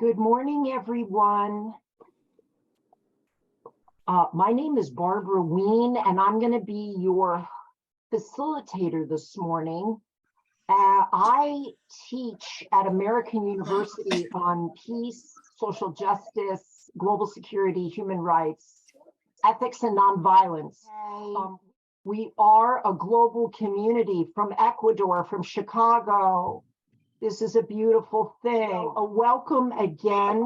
Good morning, everyone. My name is Barbara Wien, and I'm going to be your facilitator this morning. I teach at American University on peace, social justice, global security, human rights, ethics, and nonviolence. We are a global community from Ecuador, from Chicago. This is a beautiful thing. A welcome again.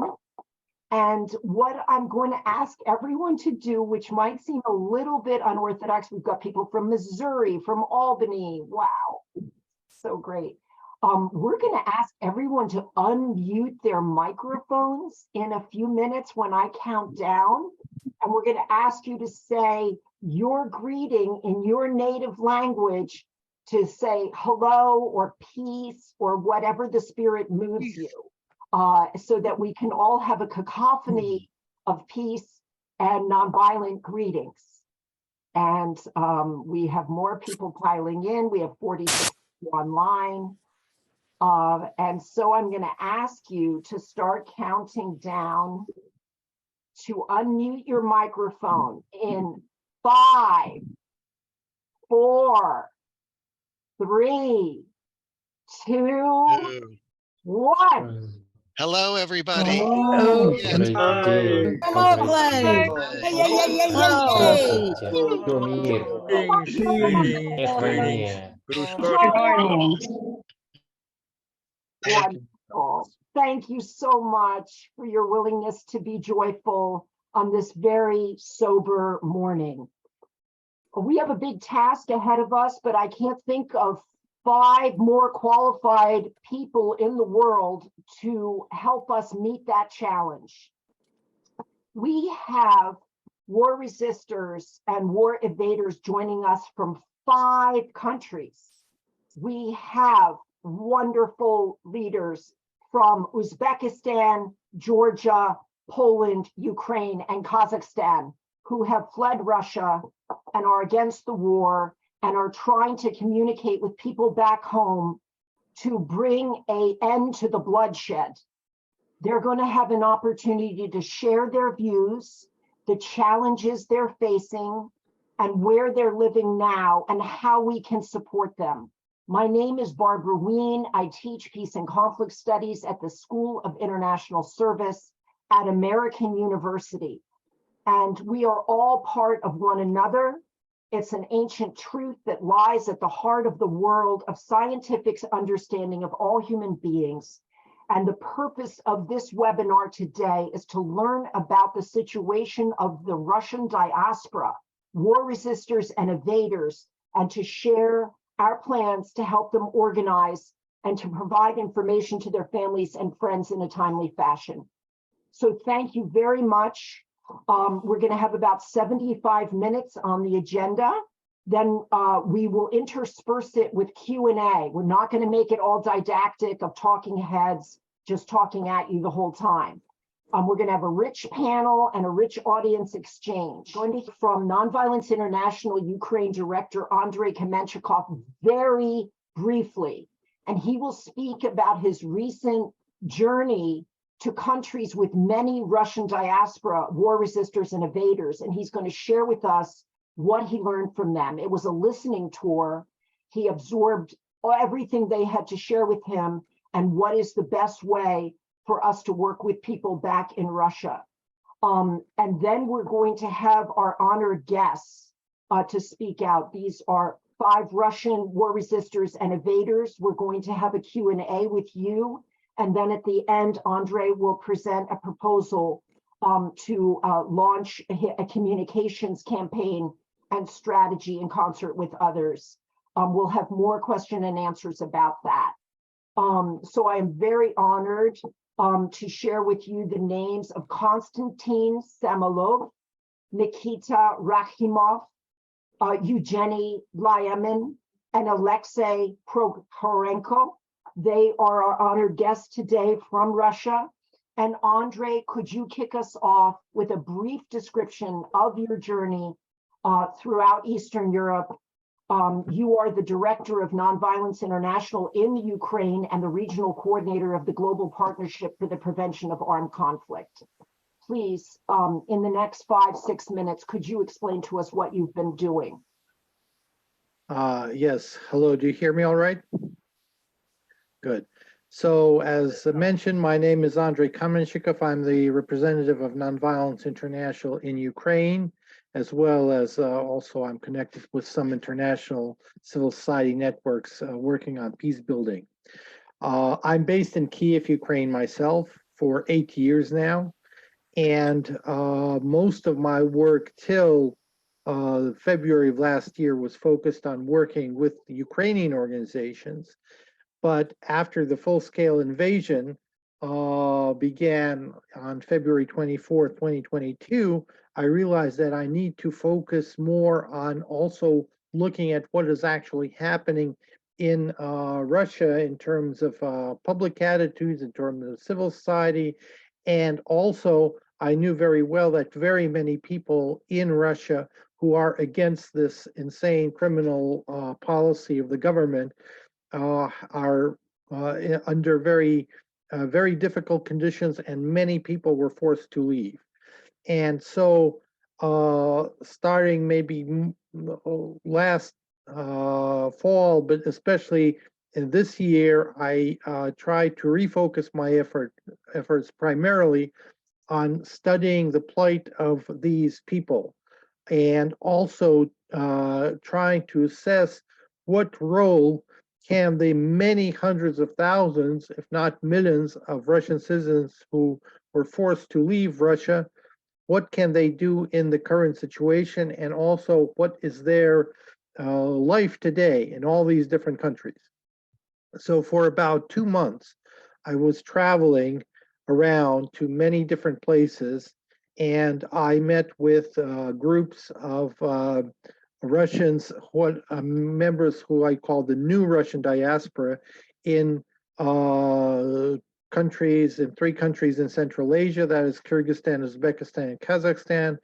And what I'm going to ask everyone to do, which might seem a little bit unorthodox, we've got people from Missouri, from Albany. Wow, so great. We're going to ask everyone to unmute their microphones in a few minutes when I count down. And we're going to ask you to say your greeting in your native language, to say hello or peace or whatever the spirit moves you, so that we can all have a cacophony of peace and nonviolent greetings. And we have more people piling in. We have 46 online. And so I'm going to ask you to start counting down, to unmute your microphone in 5, 4, 3, 2, 1. Hello, everybody. Oh, Yes. come on, play. Wonderful. Thank you so much for your willingness to be joyful on this very sober morning. We have a big task ahead of us, but I can't think of 5 more qualified people in the world to help us meet that challenge. We have war resistors and war evaders joining us from 5 countries. We have wonderful leaders from Uzbekistan, Georgia, Poland, Ukraine, and Kazakhstan who have fled Russia and are against the war and are trying to communicate with people back home to bring an end to the bloodshed. They're going to have an opportunity to share their views, the challenges they're facing, and where they're living now and how we can support them. My name is Barbara Wien. I teach peace and conflict studies at the School of International Service at American University. And we are all part of one another. It's an ancient truth that lies at the heart of the world of scientific understanding of all human beings. And the purpose of this webinar today is to learn about the situation of the Russian diaspora, war resistors and evaders, and to share our plans to help them organize and to provide information to their families and friends in a timely fashion. So thank you very much. We're going to have about 75 minutes on the agenda. Then we will intersperse it with Q&A. We're not going to make it all didactic of talking heads, just talking at you the whole time. We're going to have a rich panel and a rich audience exchange. Going to hear from Nonviolence International Ukraine Director Andrei Kameshikov very briefly, and he will speak about his recent journey to countries with many Russian diaspora, war resistors and evaders, and he's going to share with us what he learned from them. It was a listening tour. He absorbed everything they had to share with him and what is the best way for us to work with people back in Russia. And then we're going to have our honored guests to speak out. These are 5 Russian war resistors and evaders. We're going to have a Q&A with you. And then at the end, Andrei will present a proposal to launch a communications campaign and strategy in concert with others. We'll have more question and answers about that. So I am very honored to share with you the names of Konstantin Samoilov, Nikita Rakhimov, Evgeni Lyamin, and Alexei Prokhorenko. They are our honored guests today from Russia. And Andrei, could you kick us off with a brief description of your journey throughout Eastern Europe You are the director of Nonviolence International in the Ukraine and the regional coordinator of the Global Partnership for the Prevention of Armed Conflict. Please, in the next 5-6 minutes, could you explain to us what you've been doing? Yes. Hello. Do you hear me all right? Good. So as mentioned, my name is Andrei Kameshikov. I'm the representative of Nonviolence International in Ukraine, as well as also I'm connected with some international civil society networks working on peace building. I'm based in Kiev, Ukraine myself for 8 years now. And most of my work till February of last year was focused on working with the Ukrainian organizations. But after the full-scale invasion began on February 24th, 2022, I realized that I need to focus more on also looking at what is actually happening in Russia in terms of public attitudes, in terms of civil society, and also I knew very well that very many people in Russia who are against this insane criminal policy of the government are under very difficult conditions, and many people were forced to leave. And so starting maybe last fall, but especially in this year, I tried to refocus my efforts primarily on studying the plight of these people, and also trying to assess what role can the many hundreds of thousands, if not millions, of Russian citizens who were forced to leave Russia, what can they do in the current situation, and also what is their life today in all these different countries. So for about 2 months, I was traveling around to many different places, and I met with groups of Russians, members who I call the new Russian diaspora in countries, in 3 countries in Central Asia, that is Kyrgyzstan, Uzbekistan, and Kazakhstan,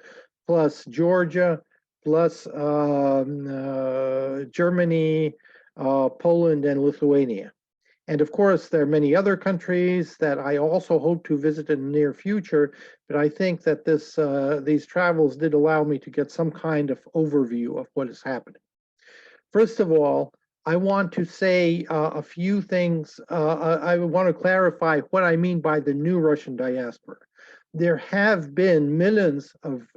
plus Georgia, plus Germany, Poland, and Lithuania. And of course, there are many other countries that I also hope to visit in the near future, but I think that these travels did allow me to get some kind of overview of what is happening. First of all, I want to say a few things. I want to clarify what I mean by the new Russian diaspora. There have been millions of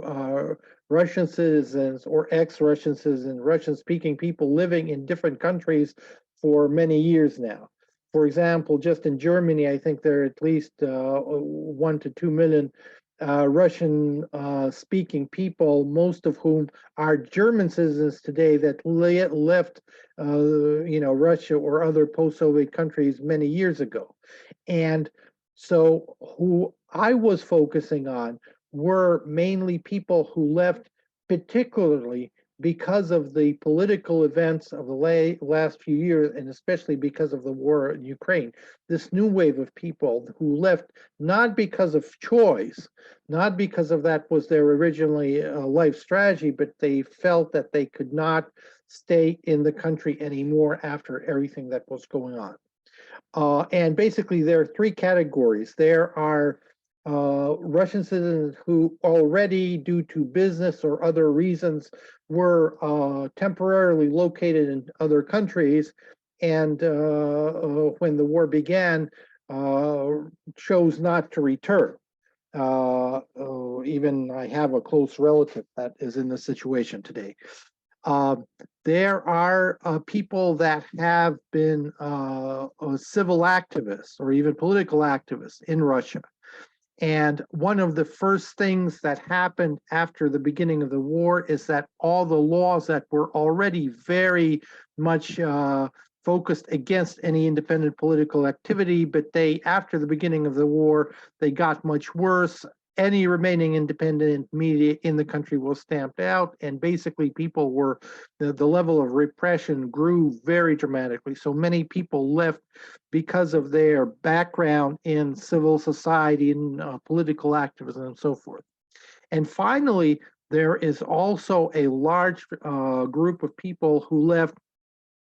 Russian citizens or ex-Russian citizens, Russian-speaking people living in different countries for many years now. For example, just in Germany, I think there are at least 1 to 2 million Russian-speaking people, most of whom are German citizens today that left, Russia or other post-Soviet countries many years ago. And so, who I was focusing on were mainly people who left, particularly because of the political events of the last few years, and especially because of the war in Ukraine. This new wave of people who left not because of choice, not because of that was their originally life strategy, but they felt that they could not stay in the country anymore after everything that was going on. And basically there are 3 categories. There are Russian citizens who already, due to business or other reasons, were temporarily located in other countries, and when the war began, chose not to return. Even I have a close relative that is in this situation today. There are people that have been civil activists or even political activists in Russia. And one of the first things that happened after the beginning of the war is that all the laws that were already very much focused against any independent political activity, but after the beginning of the war, they got much worse. Any remaining independent media in the country was stamped out, and basically people were, the level of repression grew very dramatically. So many people left because of their background in civil society and political activism and so forth. And finally, There is also a large group of people who left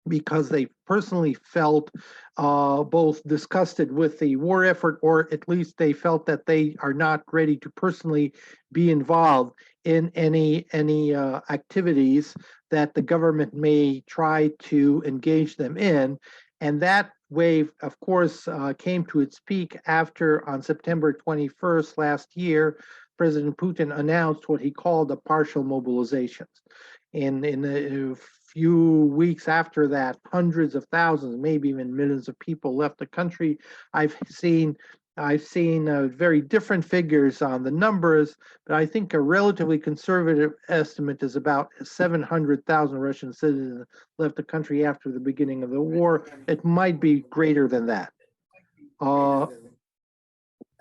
because they personally felt both disgusted with the war effort, or at least they felt that they are not ready to personally be involved in any activities that the government may try to engage them in. And that wave, of course, came to its peak after, on September 21st last year, President Putin announced what he called the partial mobilizations. In a few weeks after that, hundreds of thousands, maybe even millions of people left the country. I've seen very different figures on the numbers, but I think a relatively conservative estimate is about 700,000 Russian citizens left the country after the beginning of the war. It might be greater than that.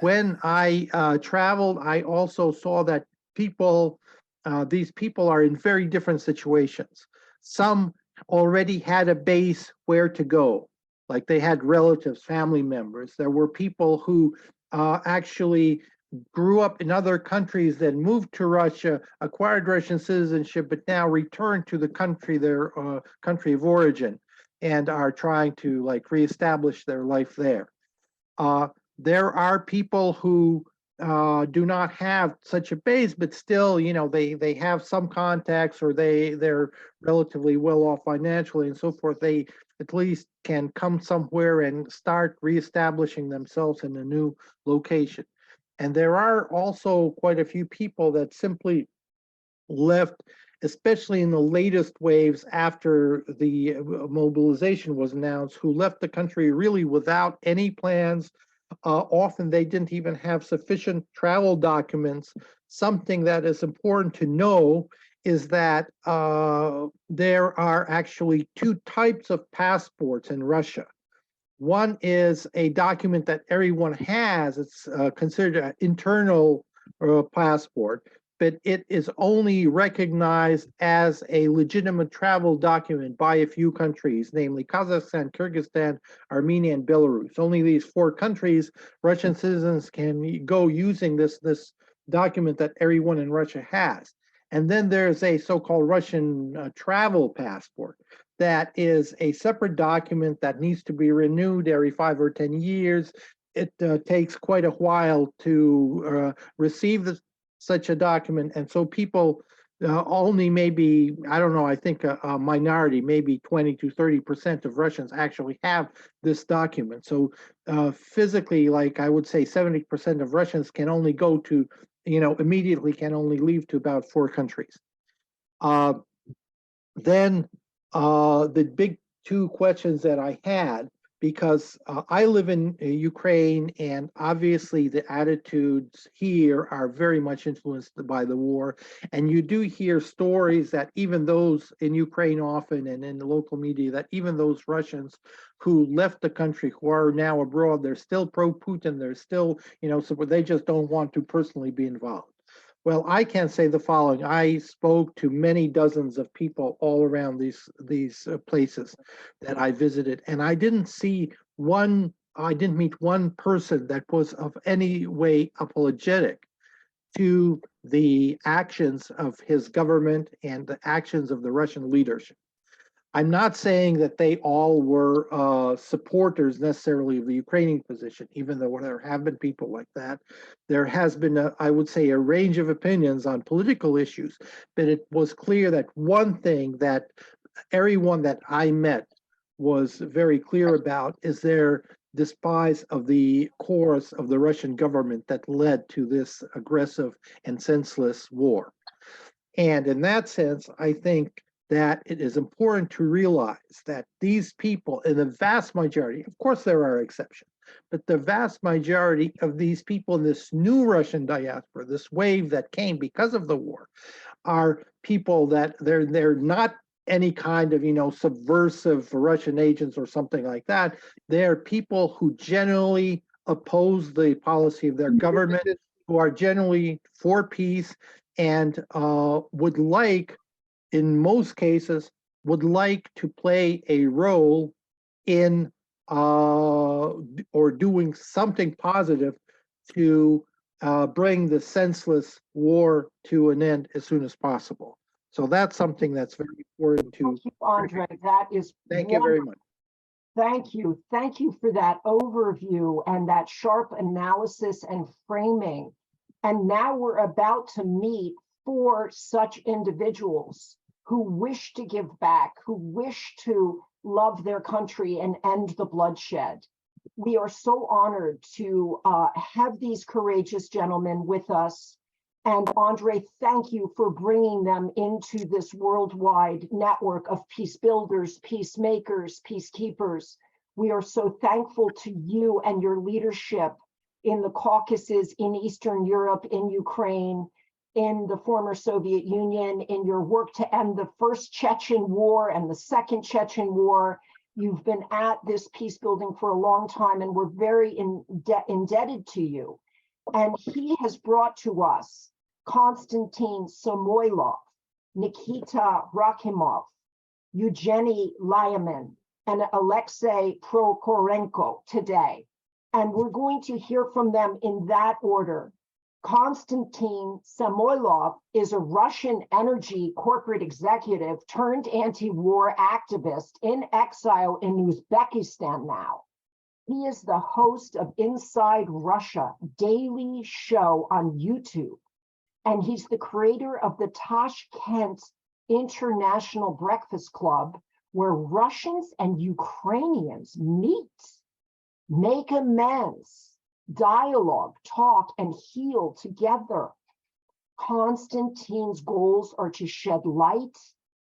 When I traveled, I also saw that these people are in very different situations. Some already had a base where to go, like they had relatives, family members. There were people who actually grew up in other countries, then moved to Russia, acquired Russian citizenship, but now returned to the country, their country of origin, and are trying to reestablish their life there. There are people who do not have such a base, but still, they have some contacts, or they're relatively well off financially and so forth. They at least can come somewhere and start reestablishing themselves in a new location. And there are also quite a few people that simply left, especially in the latest waves after the mobilization was announced, who left the country really without any plans. Often they didn't even have sufficient travel documents. Something that is important to know is that there are actually two types of passports in Russia. One is a document that everyone has. It's considered an internal passport, but it is only recognized as a legitimate travel document by a few countries, namely Kazakhstan, Kyrgyzstan, Armenia, and Belarus. Only these four countries, Russian citizens can go using this document that everyone in Russia has. And then there's a so-called Russian travel passport. That is a separate document that needs to be renewed every 5 or 10 years. It takes quite a while to receive such a document. And so people only maybe, I don't know, I think a minority, maybe 20 to 30% of Russians actually have this document. So physically, I would say 70% of Russians can only go to, immediately can only leave to about 4 countries. Then the big two questions that I had, because I live in Ukraine, and obviously the attitudes here are very much influenced by the war. And you do hear stories that even those in Ukraine often, and in the local media, that even those Russians who left the country, who are now abroad, they're still pro-Putin, they're still, so they just don't want to personally be involved. Well, I can say the following. I spoke to many dozens of people all around these places that I visited, and I didn't meet one person that was of any way apologetic to the actions of his government and the actions of the Russian leadership. I'm not saying that they all were supporters necessarily of the Ukrainian position, even though there have been people like that. There has been, I would say, a range of opinions on political issues, but it was clear that one thing that everyone that I met was very clear about is their despise of the course of the Russian government that led to this aggressive and senseless war. And in that sense, I think that it is important to realize that these people, in the vast majority, of course there are exceptions, but the vast majority of these people in this new Russian diaspora, this wave that came because of the war, are people that they're not any kind of, subversive Russian agents or something like that. They're people who generally oppose the policy of their government, who are generally for peace, and would like, in most cases, would like to play a role in or doing something positive to bring the senseless war to an end as soon as possible. So that's something that's very important to. Thank you, Andre. That is Thank you very much. Thank you. Thank you for that overview and that sharp analysis and framing. And now we're about to meet 4 such individuals who wish to give back, who wish to love their country and end the bloodshed. We are so honored to have these courageous gentlemen with us. And Andre, thank you for bringing them into this worldwide network of peace builders, peacemakers, peacekeepers. We are so thankful to you and your leadership in the Caucasus, in Eastern Europe, in Ukraine, in the former Soviet Union, in your work to end the first Chechen war and the second Chechen war. You've been at this peace building for a long time, and we're very indebted to you. And he has brought to us Konstantin Samoilov, Nikita Rakhimov, Evgeni Lyamin, and Alexei Prokhorenko today. And we're going to hear from them in that order. Konstantin Samoilov is a Russian energy corporate executive turned anti-war activist in exile in Uzbekistan now. He is the host of Inside Russia daily show on YouTube. And he's the creator of the Tashkent International Breakfast Club, where Russians and Ukrainians meet, make amends, dialogue, talk, and heal together. Konstantin's goals are to shed light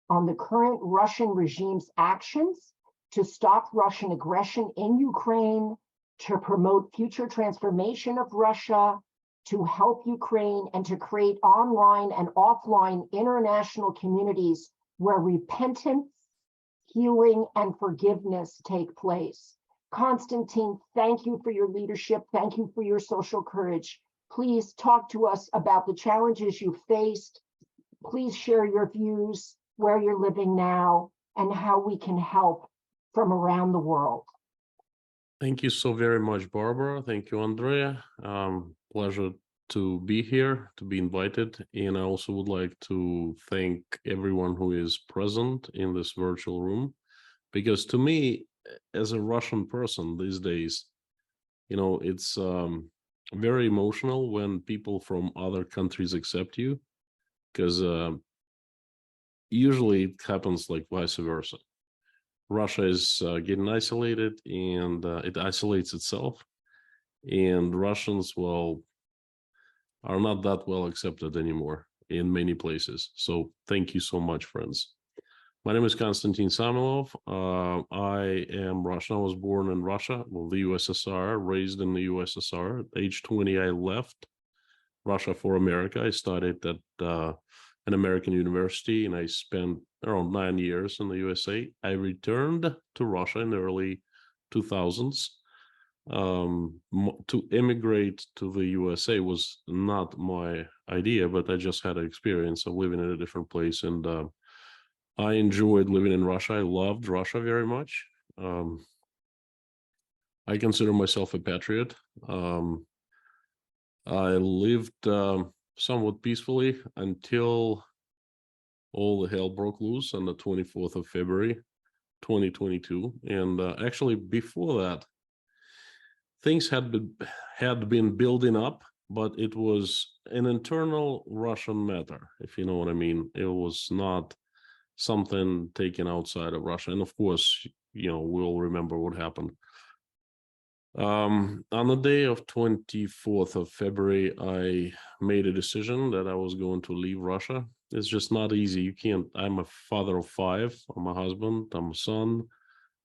on the current Russian regime's actions, to stop Russian aggression in Ukraine, to promote future transformation of Russia, to help Ukraine, and to create online and offline international communities where repentance, healing, and forgiveness take place. Konstantin, thank you for your leadership. Thank you for your social courage. Please talk to us about the challenges you faced. Please share your views, where you're living now, and how we can help from around the world. Thank you so very much, Barbara. Thank you, Andrea. Pleasure to be here, to be invited. And I also would like to thank everyone who is present in this virtual room, because to me, as a Russian person these days, you know, it's very emotional when people from other countries accept you, because usually it happens like vice versa. Russia is getting isolated, and it isolates itself, and Russians, well, are not that well accepted anymore in many places. So thank you so much, friends. My name is Konstantin Samoilov. I am Russian. I was born in Russia, well, the USSR, raised in the USSR. At age 20, I left Russia for America. I studied at an American university, and I spent around 9 years in the USA. I returned to Russia in the early 2000s. To immigrate to the USA was not my idea, but I just had an experience of living in a different place, and I enjoyed living in Russia. I loved Russia very much. I consider myself a patriot. I lived somewhat peacefully until all the hell broke loose on the 24th of February, 2022. And actually before that, things had been building up, but it was an internal Russian matter, if you know what I mean. It was not something taken outside of Russia. And of course, you know, we'll remember what happened. On the day of 24th of February, I made a decision that I was going to leave Russia. It's just not easy. You can't, I'm a father of 5. I'm a husband, I'm a son.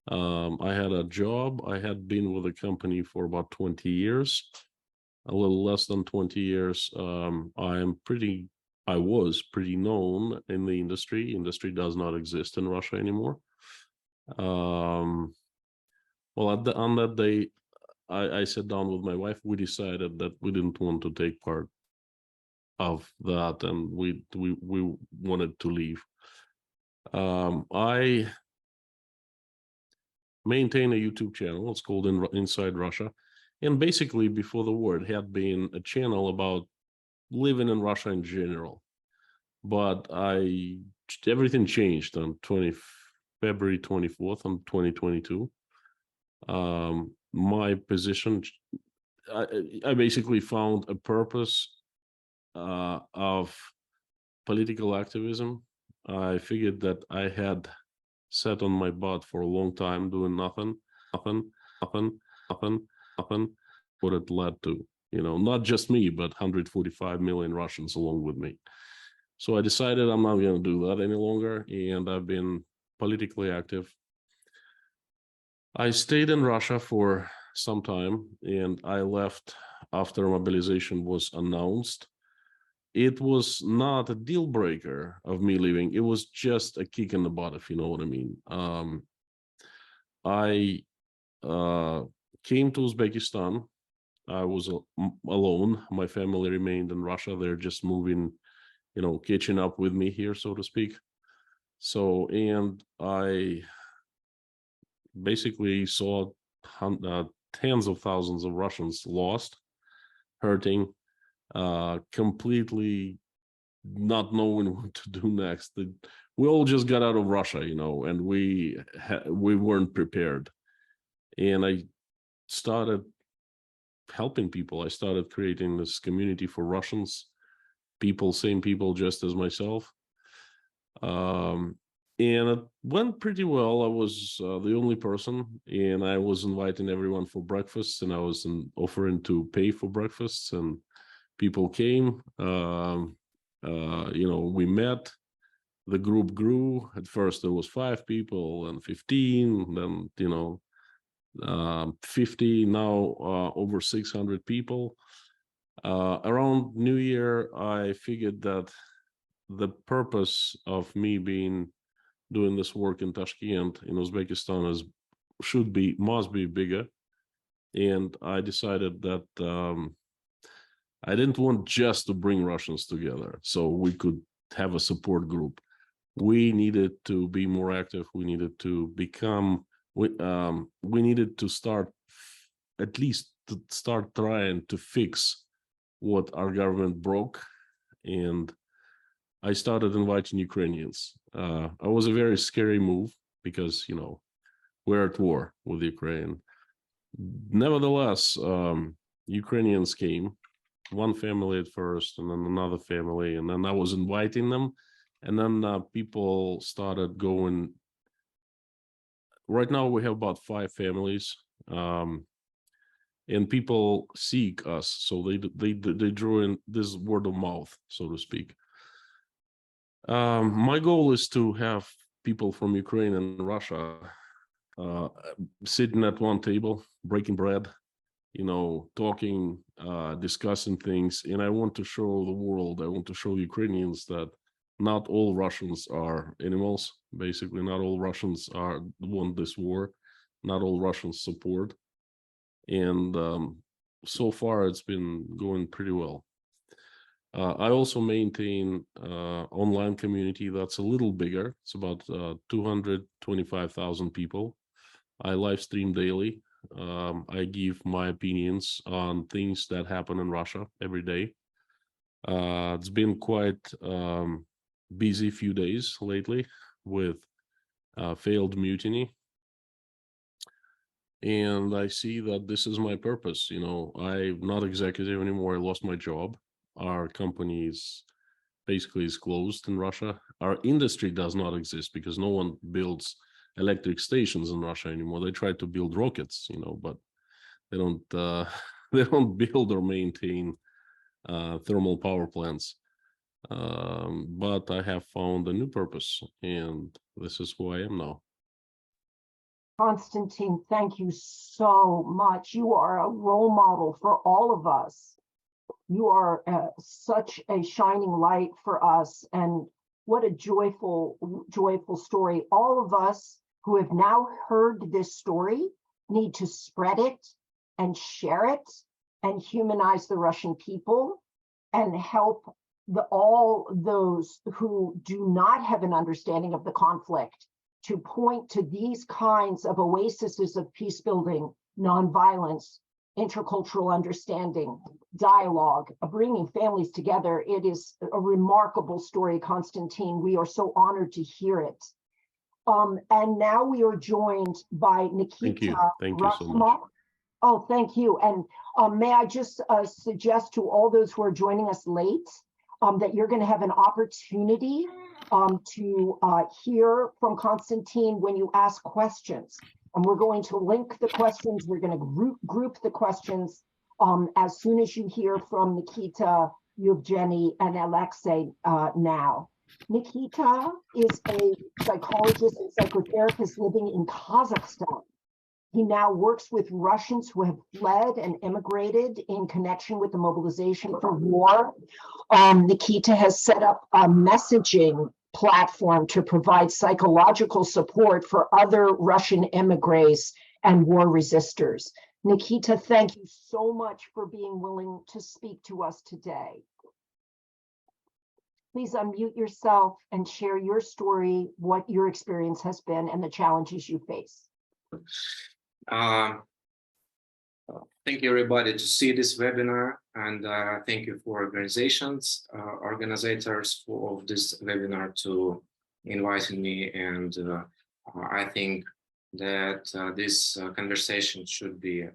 I had a job. I had been with the company for about 20 years, a little less than 20 years. I was pretty known in the industry. Industry does not exist in Russia anymore. Well, on that day, I sat down with my wife. We decided that we didn't want to take part of that, and we wanted to leave. I maintain a YouTube channel. It's called Inside Russia. And basically, before the war, it had been a channel about living in Russia in general. But everything changed on February 24th on 2022. My position, I basically found a purpose of political activism. I figured that I had sat on my butt for a long time doing nothing, what it led to, not just me, but 145 million Russians along with me. So I decided I'm not going to do that any longer, and I've been politically active. I stayed in Russia for some time, and I left after mobilization was announced. It was not a deal breaker of me leaving. It was just a kick in the butt, if you know what I mean. I came to Uzbekistan. I was alone. My family remained in Russia. They're just moving, catching up with me here, so to speak. So, and I basically saw tens of thousands of Russians lost, hurting, completely not knowing what to do next. We all just got out of Russia, and we weren't prepared. And I started helping people. I started creating this community for Russians, same people just as myself. And it went pretty well. I was the only person, and I was inviting everyone for breakfast, and I was offering to pay for breakfasts, and people came. We met. The group grew. At first, there was 5 people, and 15, then 50. Now over 600 people. Around New Year, I figured that the purpose of me doing this work in Tashkent, in Uzbekistan, must be bigger. And I decided that I didn't want just to bring Russians together so we could have a support group. We needed to be more active. We needed to become, we needed to start trying to fix what our government broke. And I started inviting Ukrainians. It was a very scary move because, we're at war with Ukraine. Nevertheless, Ukrainians came, one family at first, and then another family, and then I was inviting them, and then people started going. Right now, we have about 5 families, and people seek us, so they drew in this word of mouth, so to speak. My goal is to have people from Ukraine and Russia sitting at one table, breaking bread, talking, discussing things. And I want to show the world, I want to show Ukrainians that not all Russians are animals. Basically, not all Russians want this war. Not all Russians support. And so far, it's been going pretty well. I also maintain online community that's a little bigger. It's about 225,000 people. I live stream daily. I give my opinions on things that happen in Russia every day. It's been quite busy few days lately with failed mutiny. And I see that this is my purpose. I'm not executive anymore. I lost my job. Our company is closed in Russia. Our industry does not exist because no one builds electric stations in Russia anymore. They try to build rockets, but they don't they don't build or maintain thermal power plants. But I have found a new purpose, and this is who I am now. Konstantin, thank you so much. You are a role model for all of us. You are such a shining light for us, and what a joyful story. All of us who have now heard this story need to spread it and share it and humanize the Russian people and help all those who do not have an understanding of the conflict to point to these kinds of oases of peace building, nonviolence, intercultural understanding, dialogue, bringing families together. It is a remarkable story, Konstantin. We are so honored to hear it. And now we are joined by Nikita. Thank you so much. Rakhimov. Oh, thank you. And may I just suggest to all those who are joining us late that you're going to have an opportunity to hear from Konstantin when you ask questions. And we're going to link the questions. We're going to group the questions as soon as you hear from Nikita, Evgeni, and Alexei now. Nikita is a psychologist and psychotherapist living in Kazakhstan. He now works with Russians who have fled and immigrated in connection with the mobilization for war. Nikita has set up a messaging platform to provide psychological support for other Russian emigres and war resistors. Nikita, thank you so much for being willing to speak to us today. Please unmute yourself and share your story, what your experience has been, and the challenges you face. Thank you, everybody, to see this webinar, and thank you for organizers of this webinar to inviting me. And I think that this conversation should be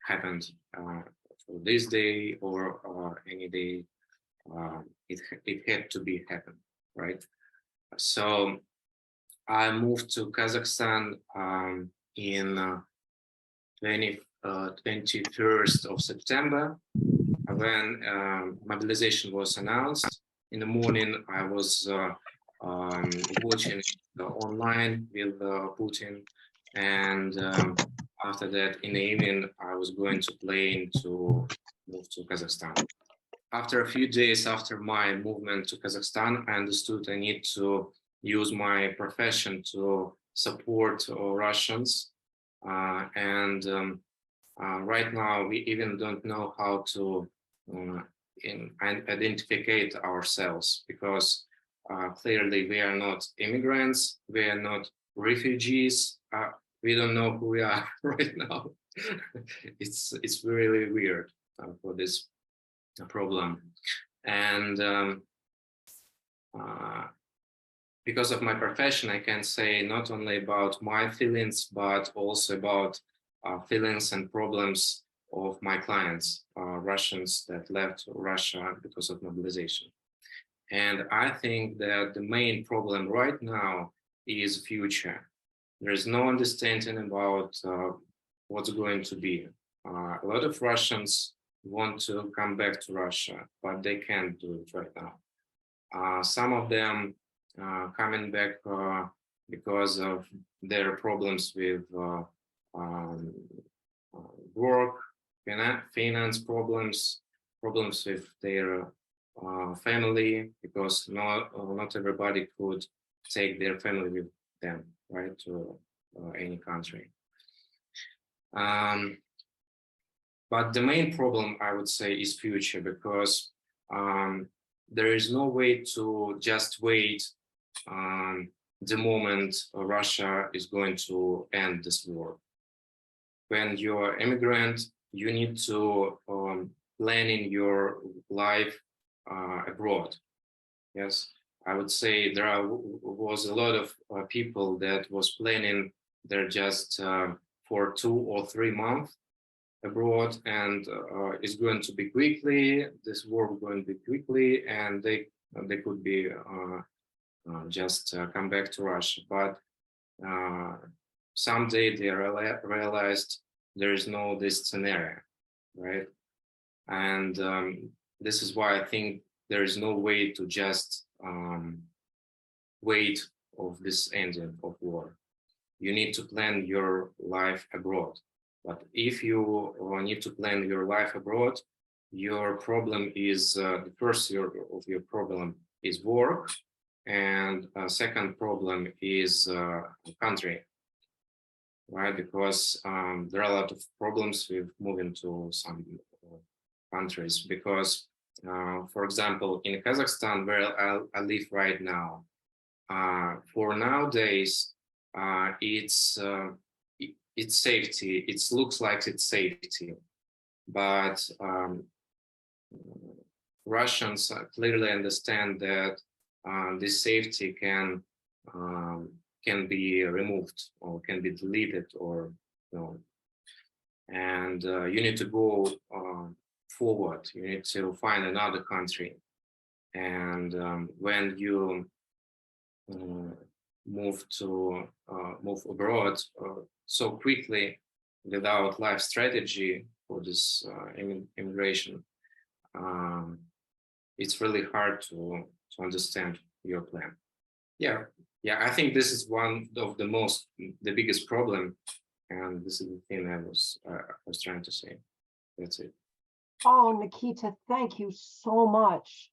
happened for this day or any day. It had to be happened, right? So I moved to Kazakhstan in 21st of September, when mobilization was announced. In the morning, I was watching online with Putin, and after that, in the evening, I was going to plane to move to Kazakhstan. After a few days after my movement to Kazakhstan, I understood I need to use my profession to support Russians. Right now, we even don't know how to identify ourselves, because clearly we are not immigrants, we are not refugees, we don't know who we are right now. It's really weird for this problem. And because of my profession, I can say not only about my feelings, but also about feelings and problems of my clients, Russians that left Russia because of mobilization. And I think that the main problem right now is future. There is no understanding about what's going to be. A lot of Russians want to come back to Russia, but they can't do it right now. Some of them coming back because of their problems with work, finance problems with their family, because not everybody could take their family with them, right, to any country. But the main problem, I would say, is future, because there is no way to just wait the moment Russia is going to end this war. When you're an immigrant, you need to plan in your life abroad. Yes, I would say there was a lot of people that was planning there just for 2 or 3 months abroad, and it's going to be quickly, this war is going to be quickly, and they could be just come back to Russia. But someday they realized there is no this scenario, right? And this is why I think there is no way to just wait of this ending of war. You need to plan your life abroad. But if you need to plan your life abroad, your problem is the first of your problem is work, and second problem is country, right? Because there are a lot of problems with moving to some countries. Because, for example, in Kazakhstan, where I live right now, for nowadays, it's safety. It looks like it's safety, but Russians clearly understand that this safety can be removed or can be deleted, or and you need to go forward. You need to find another country, and when you move abroad so quickly without life strategy for this immigration, it's really hard to understand your plan. Yeah, I think this is one of the biggest problem, and this is the thing I was trying to say. That's it. Oh, Nikita, thank you so much.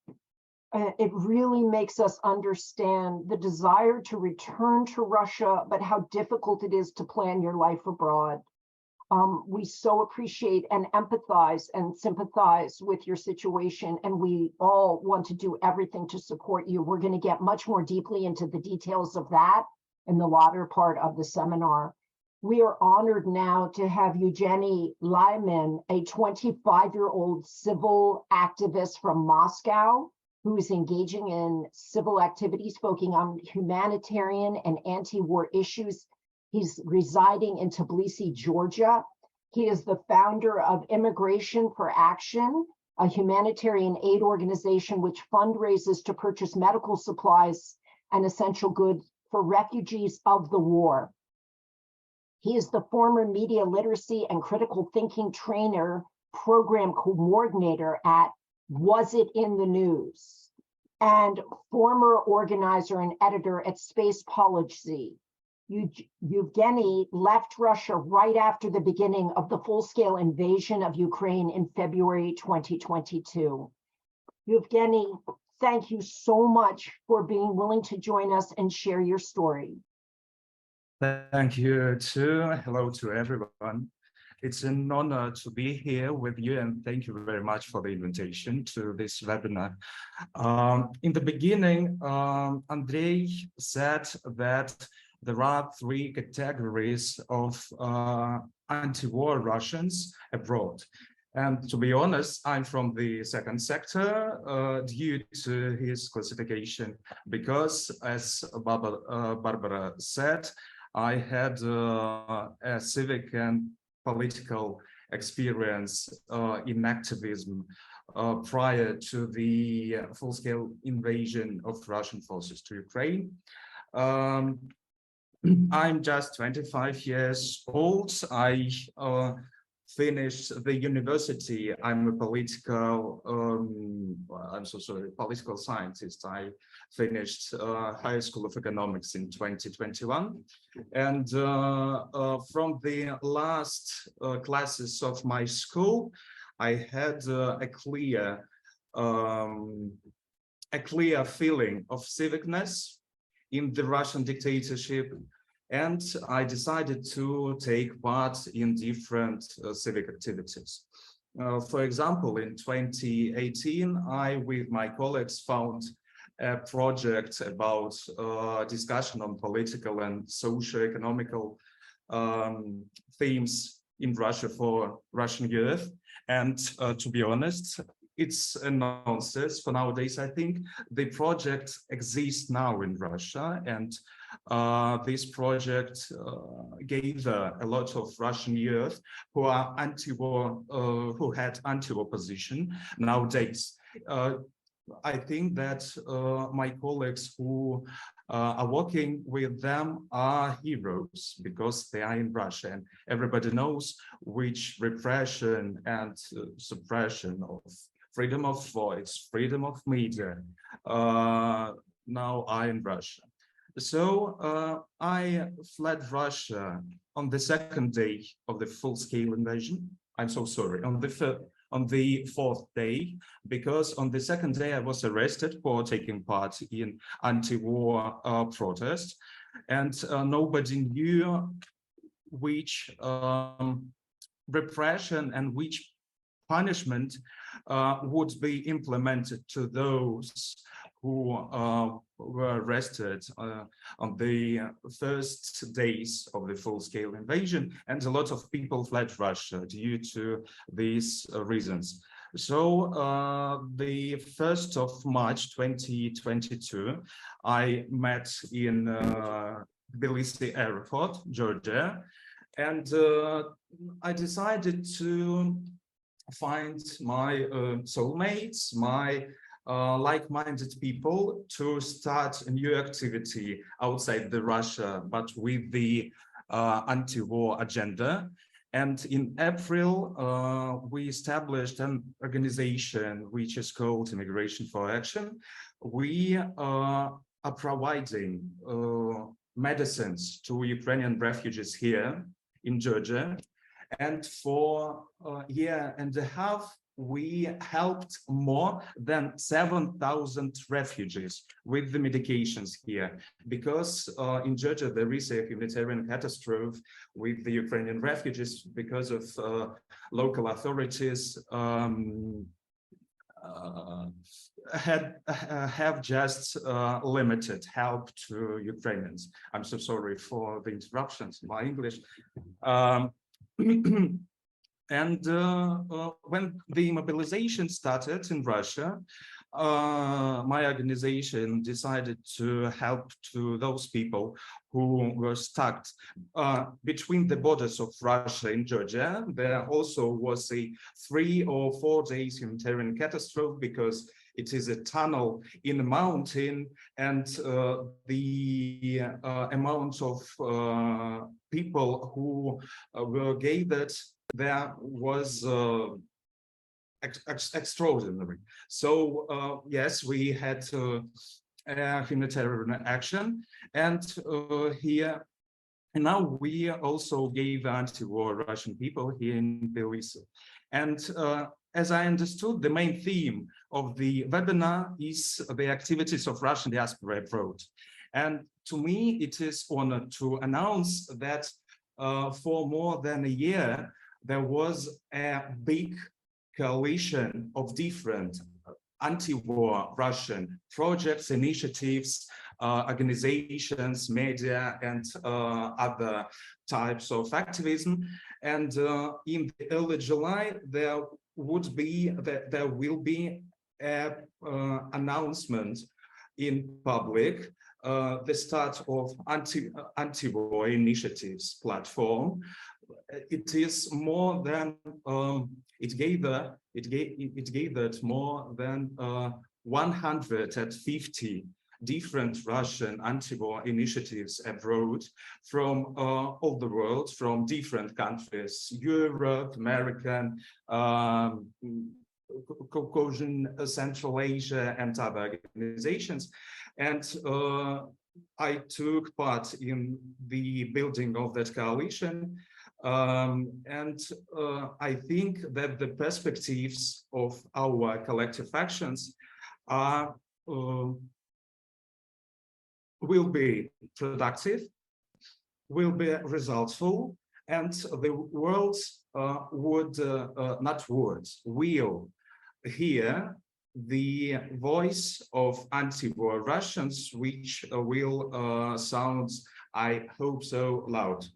It really makes us understand the desire to return to Russia, but how difficult it is to plan your life abroad. We so appreciate and empathize and sympathize with your situation, and we all want to do everything to support you. We're going to get much more deeply into the details of that in the latter part of the seminar. We are honored now to have Evgeni Lyamin, a 25-year-old civil activist from Moscow, who is engaging in civil activities focusing on humanitarian and anti-war issues. He's residing in Tbilisi, Georgia. He is the founder of Immigration for Action, a humanitarian aid organization which fundraises to purchase medical supplies and essential goods for refugees of the war. He is the former media literacy and critical thinking trainer program coordinator at Was It in the News, and former organizer and editor at Space Policy. Evgeni left Russia right after the beginning of the full-scale invasion of Ukraine in February 2022. Evgeni, thank you so much for being willing to join us and share your story. Thank you too. Hello to everyone. It's an honor to be here with you, and thank you very much for the invitation to this webinar. In the beginning, Andrei said that there are three categories of anti-war Russians abroad. And to be honest, I'm from the second sector due to his classification, because as Barbara said, I had a civic and political experience in activism prior to the full-scale invasion of Russian forces to Ukraine. I'm just 25 years old. I finished the university. I'm a political, political scientist. I finished High School of Economics in 2021. And from the last classes of my school, I had a clear feeling of civicness in the Russian dictatorship. And I decided to take part in different civic activities. For example, in 2018, I, with my colleagues, found a project about discussion on political and socio-economical themes in Russia for Russian youth. And to be honest, it's a nonsense for nowadays. I think the project exists now in Russia, and this project gave a lot of Russian youth who are anti-war, who had anti-war position nowadays. I think that my colleagues who are working with them are heroes because they are in Russia, and everybody knows which repression and suppression of freedom of voice, freedom of media now are in Russia. So I fled Russia on the second day of the full-scale invasion. I'm so sorry, on the fourth day, because on the second day I was arrested for taking part in anti-war protest, and nobody knew which repression and which punishment would be implemented to those who were arrested on the first days of the full-scale invasion, and a lot of people fled Russia due to these reasons. So the 1st of March 2022, I met in Tbilisi airport, Georgia, and I decided to find my soulmates, my like-minded people to start a new activity outside the Russia, but with the anti-war agenda. And in April, we established an organization which is called Immigration for Action. We are providing medicines to Ukrainian refugees here in Georgia. And for a year and a half, we helped more than 7,000 refugees with the medications here, because in Georgia there is a humanitarian catastrophe with the Ukrainian refugees because of local authorities have just limited help to Ukrainians. I'm so sorry for the interruptions in my English. And when the mobilization started in Russia, my organization decided to help to those people who were stuck between the borders of Russia and Georgia. There also was a 3 or 4 days humanitarian catastrophe because it is a tunnel in a mountain, and the amount of people who were gathered there was extraordinary. So yes, we had humanitarian action, and here and now we also gave anti-war Russian people here in Tbilisi. And as I understood, the main theme of the webinar is the activities of Russian diaspora abroad. And to me, it is honored to announce that for more than a year, there was a big coalition of different anti-war Russian projects, initiatives, organizations, media, and other types of activism. And in early July, there will be an announcement in public, the start of anti-war initiatives platform. It is more than it gathered more than 150 different Russian anti-war initiatives abroad from all the world, from different countries, Europe, American, Caucasian, Central Asia, and other organizations. And I took part in the building of that coalition. And I think that the perspectives of our collective actions are will be productive, will be resultful, and the world will hear the voice of anti-war Russians, which will sound, I hope so, loud.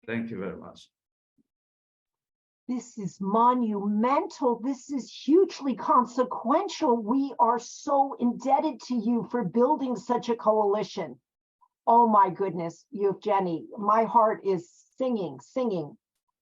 Thank you very much. This is monumental. This is hugely consequential. We are so indebted to you for building such a coalition. Oh my goodness, Evgeni, my heart is singing.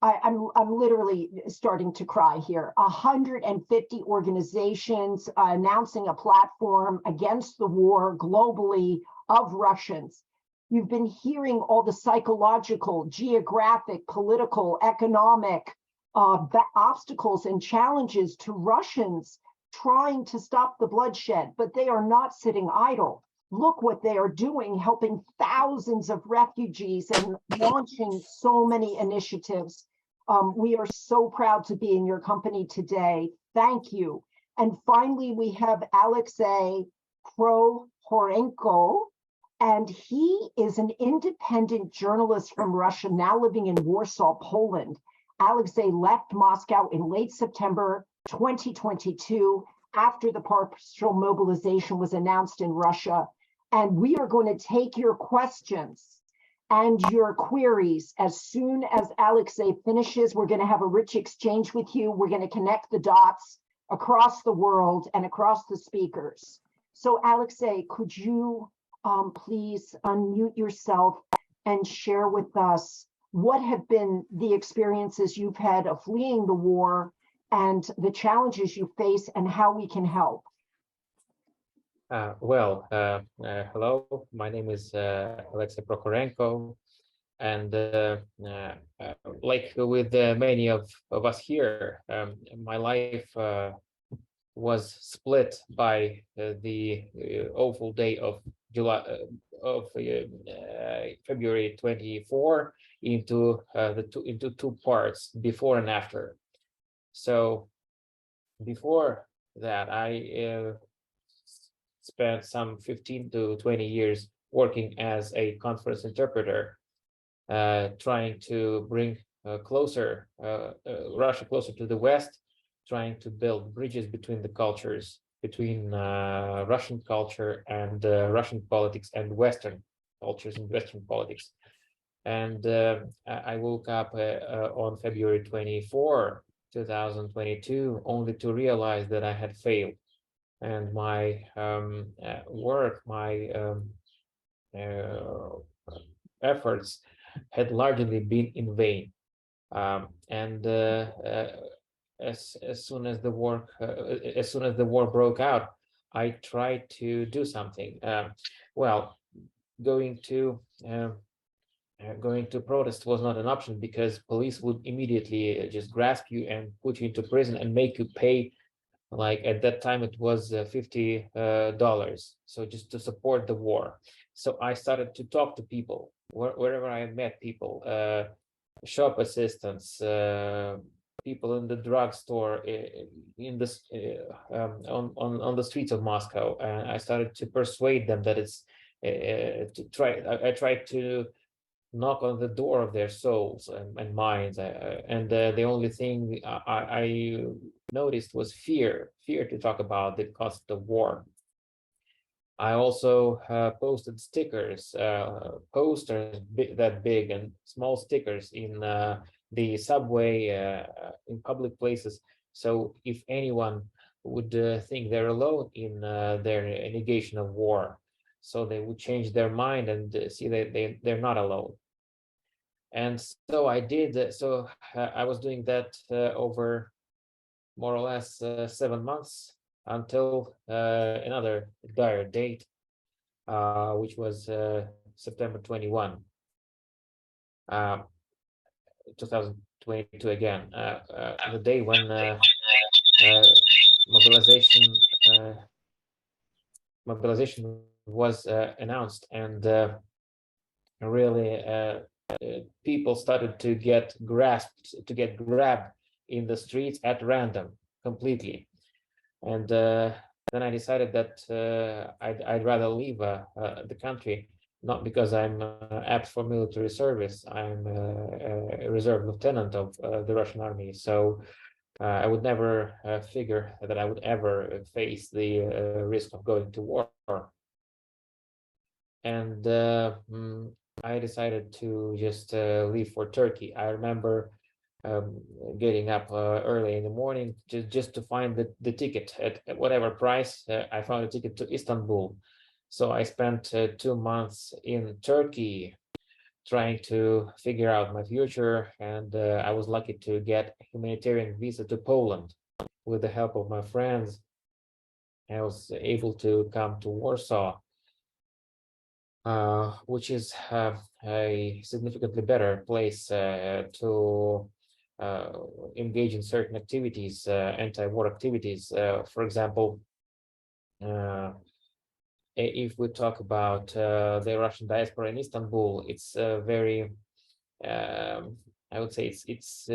I'm literally starting to cry here. 150 organizations announcing a platform against the war globally of Russians. You've been hearing all the psychological, geographic, political, economic obstacles and challenges to Russians trying to stop the bloodshed, but they are not sitting idle. Look what they are doing, helping thousands of refugees and launching so many initiatives. We are so proud to be in your company today. Thank you. And finally, we have Alexei Prokhorenko, and he is an independent journalist from Russia, now living in Warsaw, Poland. Alexei left Moscow in late September 2022 after the partial mobilization was announced in Russia. And we are going to take your questions and your queries as soon as Alexei finishes. We're going to have a rich exchange with you. We're going to connect the dots across the world and across the speakers. So Alexei, could you please unmute yourself and share with us what have been the experiences you've had of fleeing the war and the challenges you face and how we can help? Hello, my name is Alexei Prokhorenko, and like with many of us here, my life was split by the awful day of February 24 into two parts, before and after. So before that, I spent some 15 to 20 years working as a conference interpreter, trying to bring Russia closer to the West, trying to build bridges between the cultures, between Russian culture and Russian politics, and Western cultures and Western politics. And I woke up on February 24, 2022, only to realize that I had failed. And my work, my efforts had largely been in vain. As soon as the war broke out, I tried to do something. Going to protest was not an option, because police would immediately just grasp you and put you into prison and make you pay. Like at that time, it was $50, so just to support the war. So I started to talk to people wherever I met people, shop assistants, people in the drugstore, on the streets of Moscow, and I started to persuade them that it's I tried to knock on the door of their souls and minds, and the only thing I noticed was fear to talk about the cost of war. I also posted stickers, posters that big, and small stickers in the subway, in public places. So if anyone would think they're alone in their negation of war, so they would change their mind and see that they're not alone. And so I did. So I was doing that over more or less 7 months, until another dire date, which was September 21, 2022 again, the day when mobilization was announced, and really people started to get grabbed in the streets at random, completely. And then I decided that I'd rather leave the country, not because I'm apt for military service. I'm a reserve lieutenant of the Russian army. So I would never figure that I would ever face the risk of going to war. And I decided to just leave for Turkey. I remember getting up early in the morning just to find the ticket at whatever price. I found a ticket to Istanbul. So I spent 2 months in Turkey trying to figure out my future, and I was lucky to get a humanitarian visa to Poland. With the help of my friends, I was able to come to Warsaw, which is a significantly better place to engage in certain activities, anti-war activities. For example, if we talk about the Russian diaspora in Istanbul, it's very, I would say it's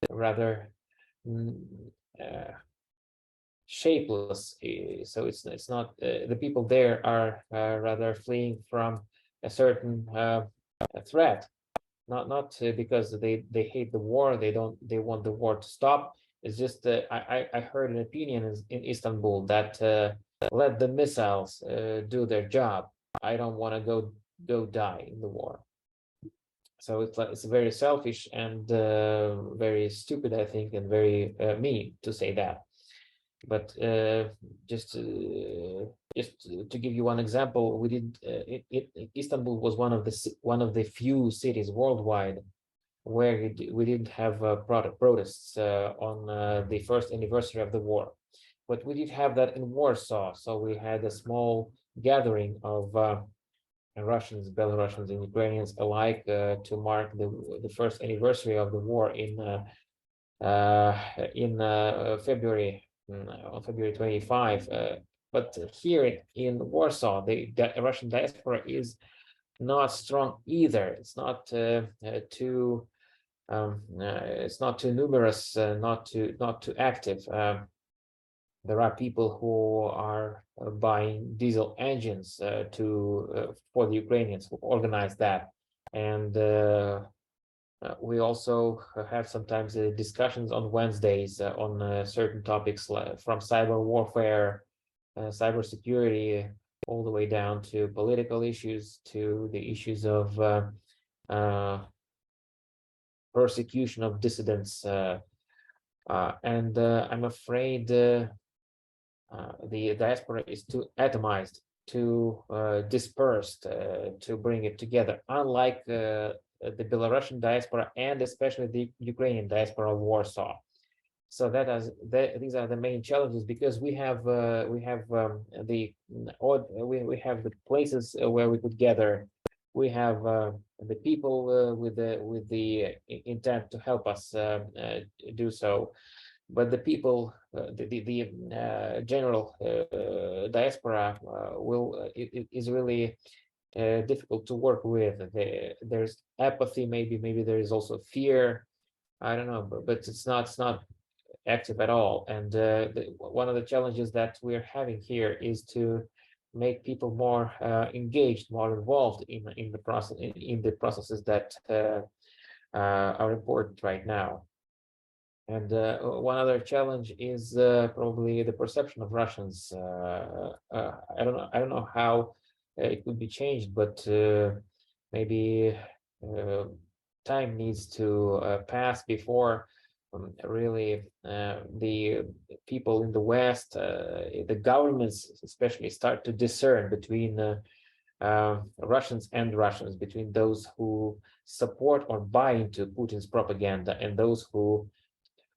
rather shapeless. So it's not, the people there are rather fleeing from a certain threat, not because they hate the war, they want the war to stop. It's just I heard an opinion in Istanbul that let the missiles do their job. I don't want to go die in the war. So it's very selfish and very stupid, I think, and very mean to say that. But just to give you one example, we did Istanbul was one of the few cities worldwide where we didn't have protests on the first anniversary of the war, but we did have that in Warsaw. So we had a small gathering of Russians, Belarusians, and Ukrainians alike to mark the first anniversary of the war in February, on February 25. But here in Warsaw, the Russian diaspora is not strong either. It's not too numerous, not too active. There are people who are buying diesel engines for the Ukrainians who organize that, and we also have sometimes discussions on Wednesdays on certain topics from cyber warfare, cyber security, all the way down to political issues, to the issues of persecution of dissidents, and I'm afraid the diaspora is too atomized, too dispersed to bring it together, unlike the Belarusian diaspora and especially the Ukrainian diaspora of Warsaw. So these are the main challenges, because we have the places where we could gather. We have the people with the intent to help us do so, but the people, the general diaspora is really difficult to work with. There's apathy, maybe there is also fear. I don't know, but it's not active at all. And one of the challenges that we're having here is to make people more engaged, more involved in the process, in the processes that are important right now. And one other challenge is probably the perception of Russians. I don't know how it could be changed, but maybe time needs to pass before really the people in the West, the governments especially, start to discern between Russians and Russians, between those who support or buy into Putin's propaganda and those who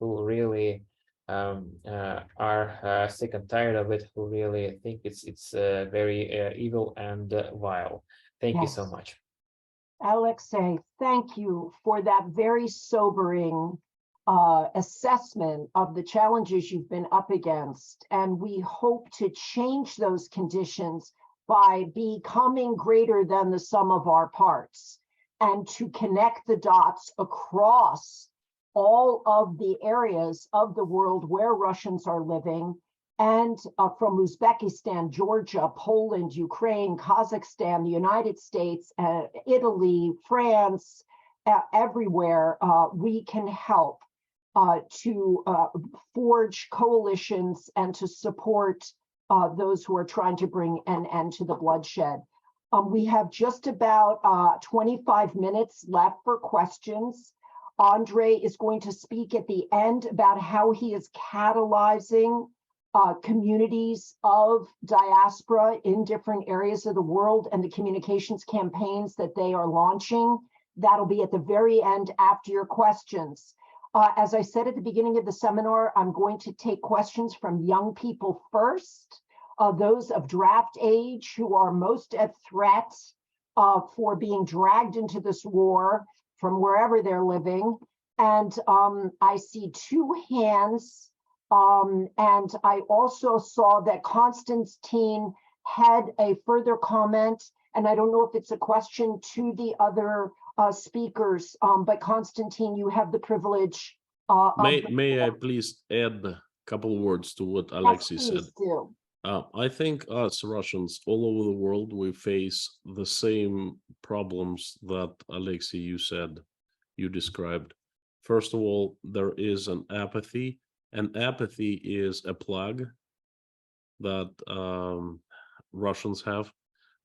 really are sick and tired of it, who really think it's very evil and vile. Thank you so much. Alexei, thank you for that very sobering assessment of the challenges you've been up against. And we hope to change those conditions by becoming greater than the sum of our parts, and to connect the dots across all of the areas of the world where Russians are living, and from Uzbekistan, Georgia, Poland, Ukraine, Kazakhstan, the United States, Italy, France, everywhere, we can help to forge coalitions and to support those who are trying to bring an end to the bloodshed. We have just about 25 minutes left for questions. Andre is going to speak at the end about how he is catalyzing communities of diaspora in different areas of the world and the communications campaigns that they are launching. That'll be at the very end after your questions. As I said at the beginning of the seminar, I'm going to take questions from young people first, those of draft age who are most at threat for being dragged into this war from wherever they're living. And I see two hands. And I also saw that Konstantin had a further comment, and I don't know if it's a question to the other speakers, but Konstantin, you have the privilege. May I please add a couple words to what Alexei said? Do. I think us Russians all over the world, we face the same problems that Alexei, you described. First of all, there is an apathy and apathy is a plague that Russians have,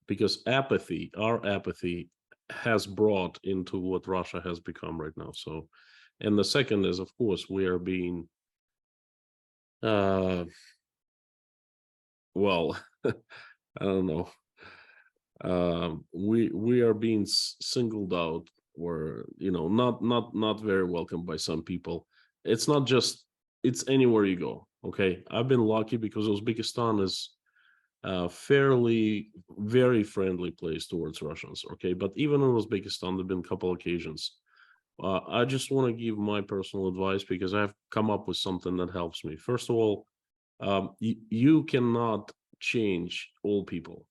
because apathy, our apathy, has brought into what Russia has become right now. So, and the second is, of course, we are being, well, I don't know. We are being singled out, or not very welcome by some people. It's not just, it's anywhere you go. Okay, I've been lucky because Uzbekistan is a fairly very friendly place towards Russians. Okay, but even in Uzbekistan, there've been a couple occasions. I just want to give my personal advice because I've come up with something that helps me. First of all, you cannot change all people.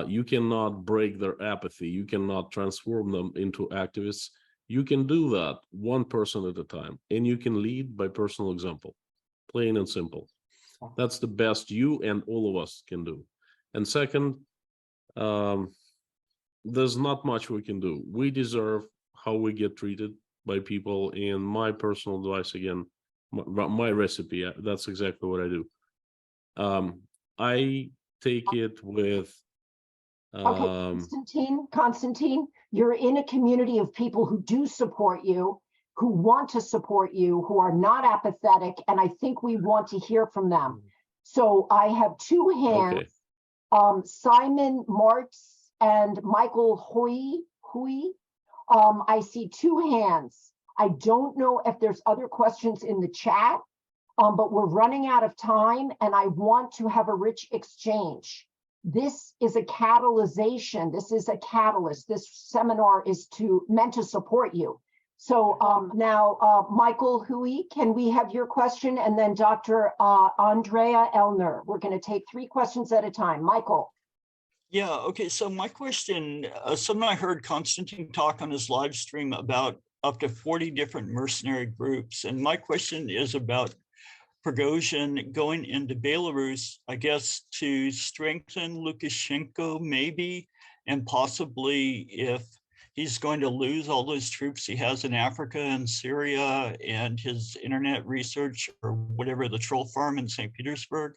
You cannot break their apathy. You cannot transform them into activists. You can do that one person at a time, and you can lead by personal example, plain and simple. That's the best you and all of us can do. And second, there's not much we can do. We deserve how we get treated by people. And my personal advice, again, my recipe, that's exactly what I do. I take it with Okay, Konstantin, you're in a community of people who do support you, who want to support you, who are not apathetic, and I think we want to hear from them. So I have two hands, Simon Martz and Michael Hui. I see two hands. I don't know if there's other questions in the chat, but we're running out of time, and I want to have a rich exchange. This is a catalyzation. This is a catalyst. This seminar is meant to support you. So now, Michael Hui, can we have your question? And then Dr. Andrea Elner. We're going to take 3 questions at a time. Michael. Yeah, okay. So my question, I heard Konstantin talk on his live stream about up to 40 different mercenary groups. And my question is about Prigozhin going into Belarus, I guess, to strengthen Lukashenko, maybe, and possibly if he's going to lose all those troops he has in Africa and Syria and his internet research or whatever, the troll farm in St. Petersburg,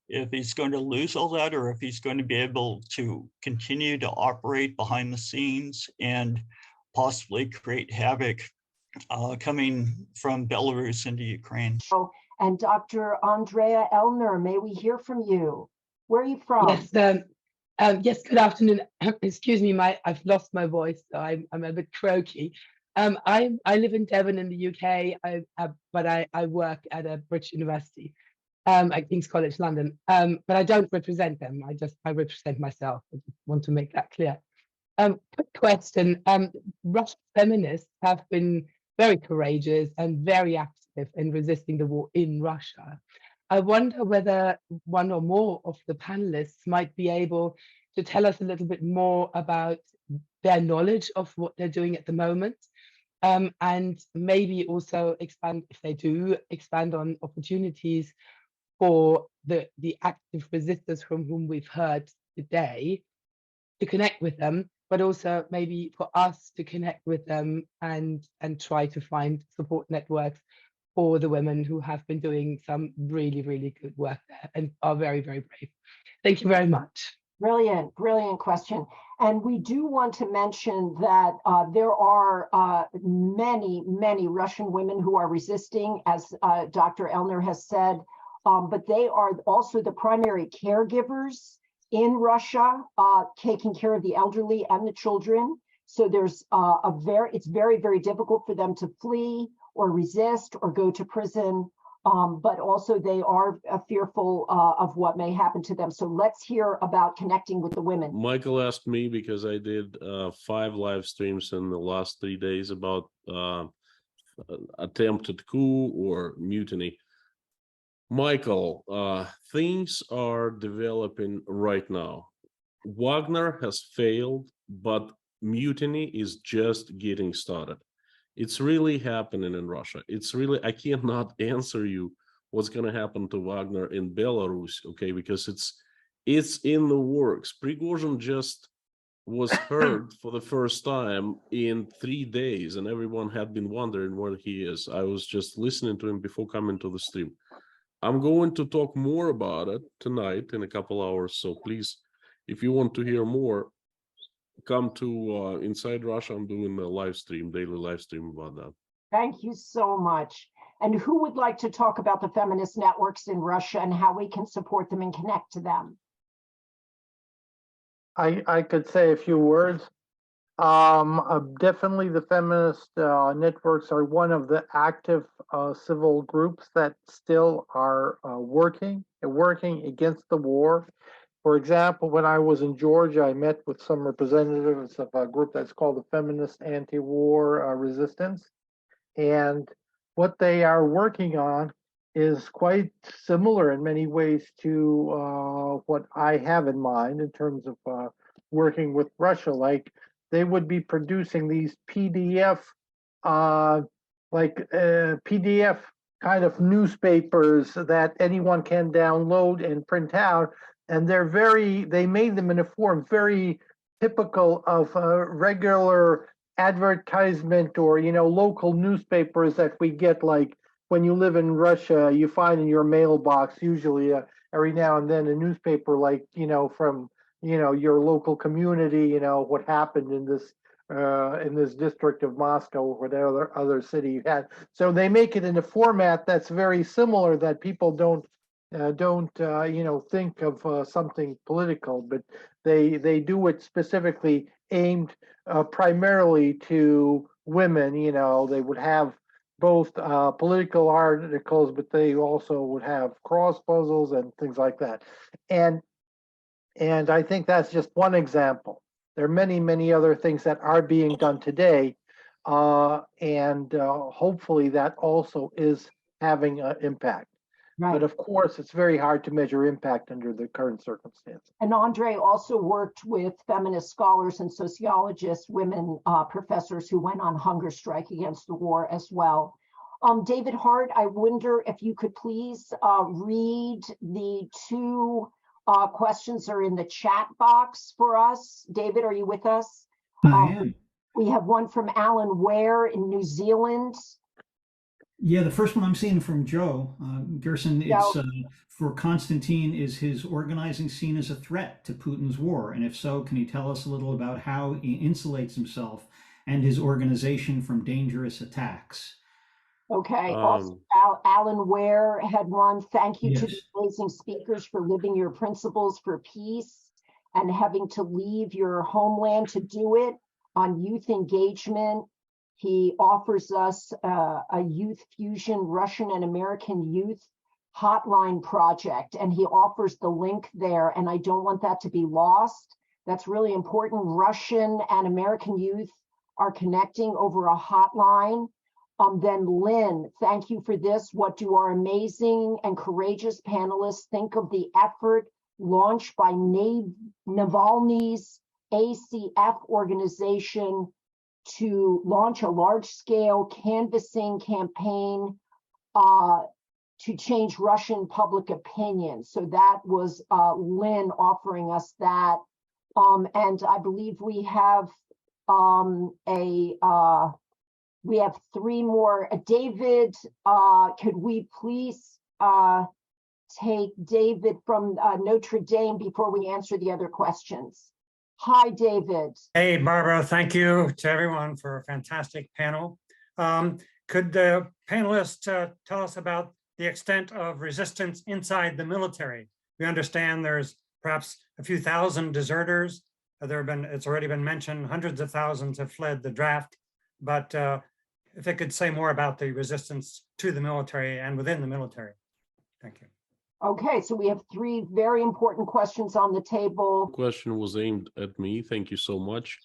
if he's going to lose all that, or if he's going to be able to continue to operate behind the scenes and possibly create havoc coming from Belarus into Ukraine. And Dr. Andrea Elner, may we hear from you? Where are you from? Yes, yes, good afternoon. Excuse me, I've lost my voice, so I'm a bit croaky. I live in Devon in the UK, but I work at a British university, at King's College London. But I don't represent them. I represent myself. I just want to make that clear. Quick question. Russian feminists have been very courageous and very active in resisting the war in Russia. I wonder whether one or more of the panelists might be able to tell us a little bit more about their knowledge of what they're doing at the moment, and maybe also expand, if they do, expand on opportunities for the active resistors from whom we've heard today to connect with them, but also maybe for us to connect with them and try to find support networks for the women who have been doing some really, really good work there and are very, very brave. Thank you very much. Brilliant, brilliant question. And we do want to mention that there are many, many Russian women who are resisting, as Dr. Elner has said, but they are also the primary caregivers in Russia, taking care of the elderly and the children. So there's it's very, very difficult for them to flee or resist or go to prison, but also they are fearful of what may happen to them. So let's hear about connecting with the women. Michael asked me because I did 5 live streams in the last 3 days about attempted coup or mutiny. Michael, things are developing right now. Wagner has failed, but mutiny is just getting started. It's really happening in Russia. It's really, I cannot answer you what's going to happen to Wagner in Belarus, okay, because it's in the works. Prigozhin just was heard for the first time in 3 days, and everyone had been wondering where he is. I was just listening to him before coming to the stream. I'm going to talk more about it tonight in a couple hours, so please, if you want to hear more, come to Inside Russia. I'm doing a live stream, daily live stream about that. Thank you so much. And who would like to talk about the feminist networks in Russia and how we can support them and connect to them? I could say a few words. Definitely the feminist networks are one of the active civil groups that still are working against the war. For example, when I was in Georgia, I met with some representatives of a group that's called the Feminist Anti-War Resistance. And what they are working on is quite similar in many ways to what I have in mind in terms of working with Russia. Like they would be producing these PDF, PDF kind of newspapers that anyone can download and print out. And they made them in a form very typical of regular advertisement or, local newspapers that we get, like when you live in Russia, you find in your mailbox usually every now and then a newspaper like, from, your local community, what happened in this district of Moscow or whatever other city you had. So they make it in a format that's very similar, that people don't think of something political, but they do it specifically aimed primarily to women. They would have both political articles, but they also would have cross puzzles and things like that. And I think that's just one example. There are many, many other things that are being done today, and hopefully that also is having an impact. Right. But of course, it's very hard to measure impact under the current circumstances. And Andre also worked with feminist scholars and sociologists, women professors who went on hunger strike against the war as well. David Hart, I wonder if you could please read the two questions that are in the chat box for us. David, are you with us? I am. We have one from Alan Ware in New Zealand. Yeah, the first one I'm seeing from Joe Gerson. It's for Konstantin. Is his organizing seen as a threat to Putin's war? And if so, can he tell us a little about how he insulates himself and his organization from dangerous attacks? Okay. Also, Alan Ware had one. Thank you to the amazing speakers for living your principles for peace and having to leave your homeland to do it on youth engagement. He offers us a youth fusion Russian and American youth hotline project, and he offers the link there. And I don't want that to be lost. That's really important. Russian and American youth are connecting over a hotline. Then Lynn, thank you for this. What do our amazing and courageous panelists think of the effort launched by Navalny's ACF organization to launch a large-scale canvassing campaign to change Russian public opinion? So that was Lynn offering us that. And I believe we have we have three more. David, could we please take David from Notre Dame before we answer the other questions? Hi, David. Hey, Barbara, thank you to everyone for a fantastic panel. Could the panelists tell us about the extent of resistance inside the military? We understand there's perhaps a few thousand deserters. It's already been mentioned, hundreds of thousands have fled the draft, but if they could say more about the resistance to the military and within the military. Thank you. Okay, so we have three very important questions on the table. The question was aimed at me. Thank you so much.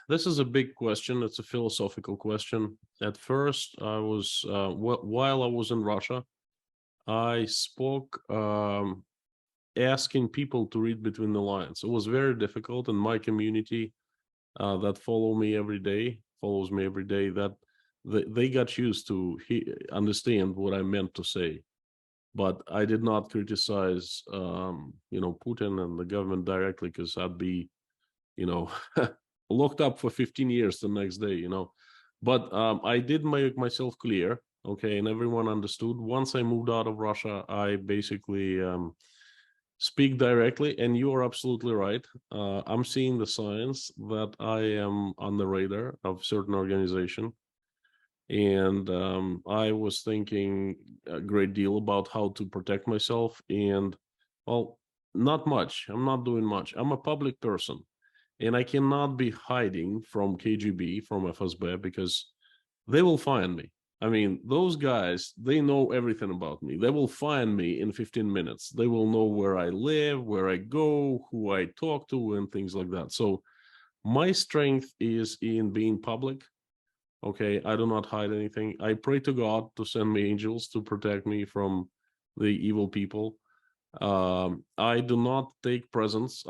This is a big question. It's a philosophical question. At first, I was while I was in Russia, I spoke asking people to read between the lines. It was very difficult in my community that follows me every day, that they got used to understand what I meant to say. but I did not criticize, Putin and the government directly, because I'd be, locked up for 15 years the next day, But I did make myself clear, okay, and everyone understood. Once I moved out of Russia, I basically speak directly, and you are absolutely right. I'm seeing the signs that I am on the radar of certain organization. And I was thinking a great deal about how to protect myself. And, well, not much. I'm not doing much. I'm a public person. And I cannot be hiding from KGB, from FSB, because they will find me. I mean, those guys, they know everything about me. They will find me in 15 minutes. They will know where I live, where I go, who I talk to, and things like that. So my strength is in being public. Okay, I do not hide anything. I pray to God to send me angels to protect me from the evil people. I do not take presents.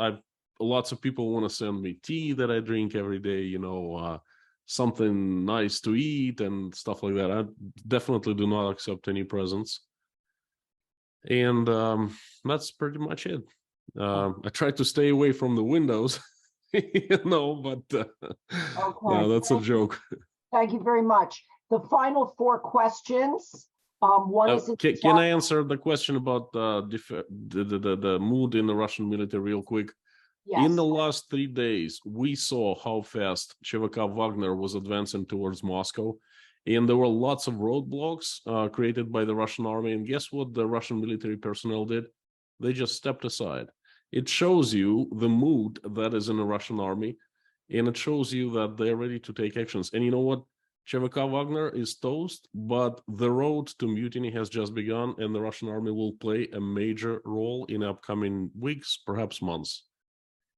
Lots of people want to send me tea that I drink every day, something nice to eat and stuff like that. I definitely do not accept any presents. And that's pretty much it. I try to stay away from the windows, but no, that's a joke. Thank you very much. The final 4 questions. One is can I answer the question about the mood in the Russian military real quick? Yes. In the last 3 days, we saw how fast ЧВК Wagner was advancing towards Moscow, and there were lots of roadblocks created by the Russian army. And guess what the Russian military personnel did? They just stepped aside. It shows you the mood that is in the Russian army, and it shows you that they're ready to take actions. And you know what? ЧВК Wagner is toast, but the road to mutiny has just begun, and the Russian army will play a major role in upcoming weeks, perhaps months.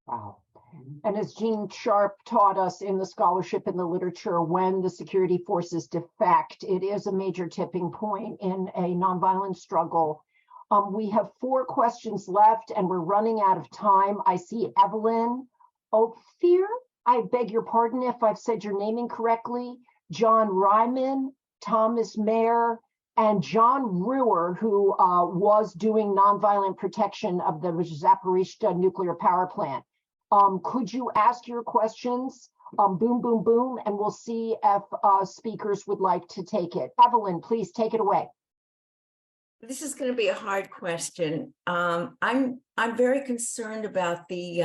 Wow. And as Gene Sharp taught us in the scholarship and the literature, when the security forces defect, it is a major tipping point in a nonviolent struggle. We have 4 questions left, and we're running out of time. I see Evelyn Ophir. I beg your pardon if I've said your name incorrectly. John Ryman, Thomas Mayer, and John Ruhr, who was doing nonviolent protection of the Zaporizhzhia nuclear power plant. Could you ask your questions? Boom, boom, boom, and we'll see if speakers would like to take it. Evelyn, please take it away. This is going to be a hard question. I'm very concerned about the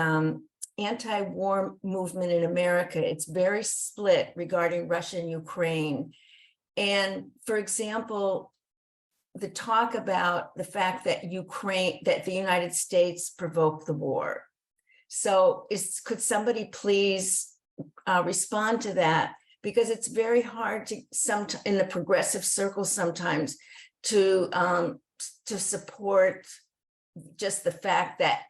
anti-war movement in America. It's very split regarding Russia and Ukraine. And for example, the talk about the fact that the United States provoked the war. So could somebody please respond to that? Because it's very hard in the progressive circles sometimes to support just the fact that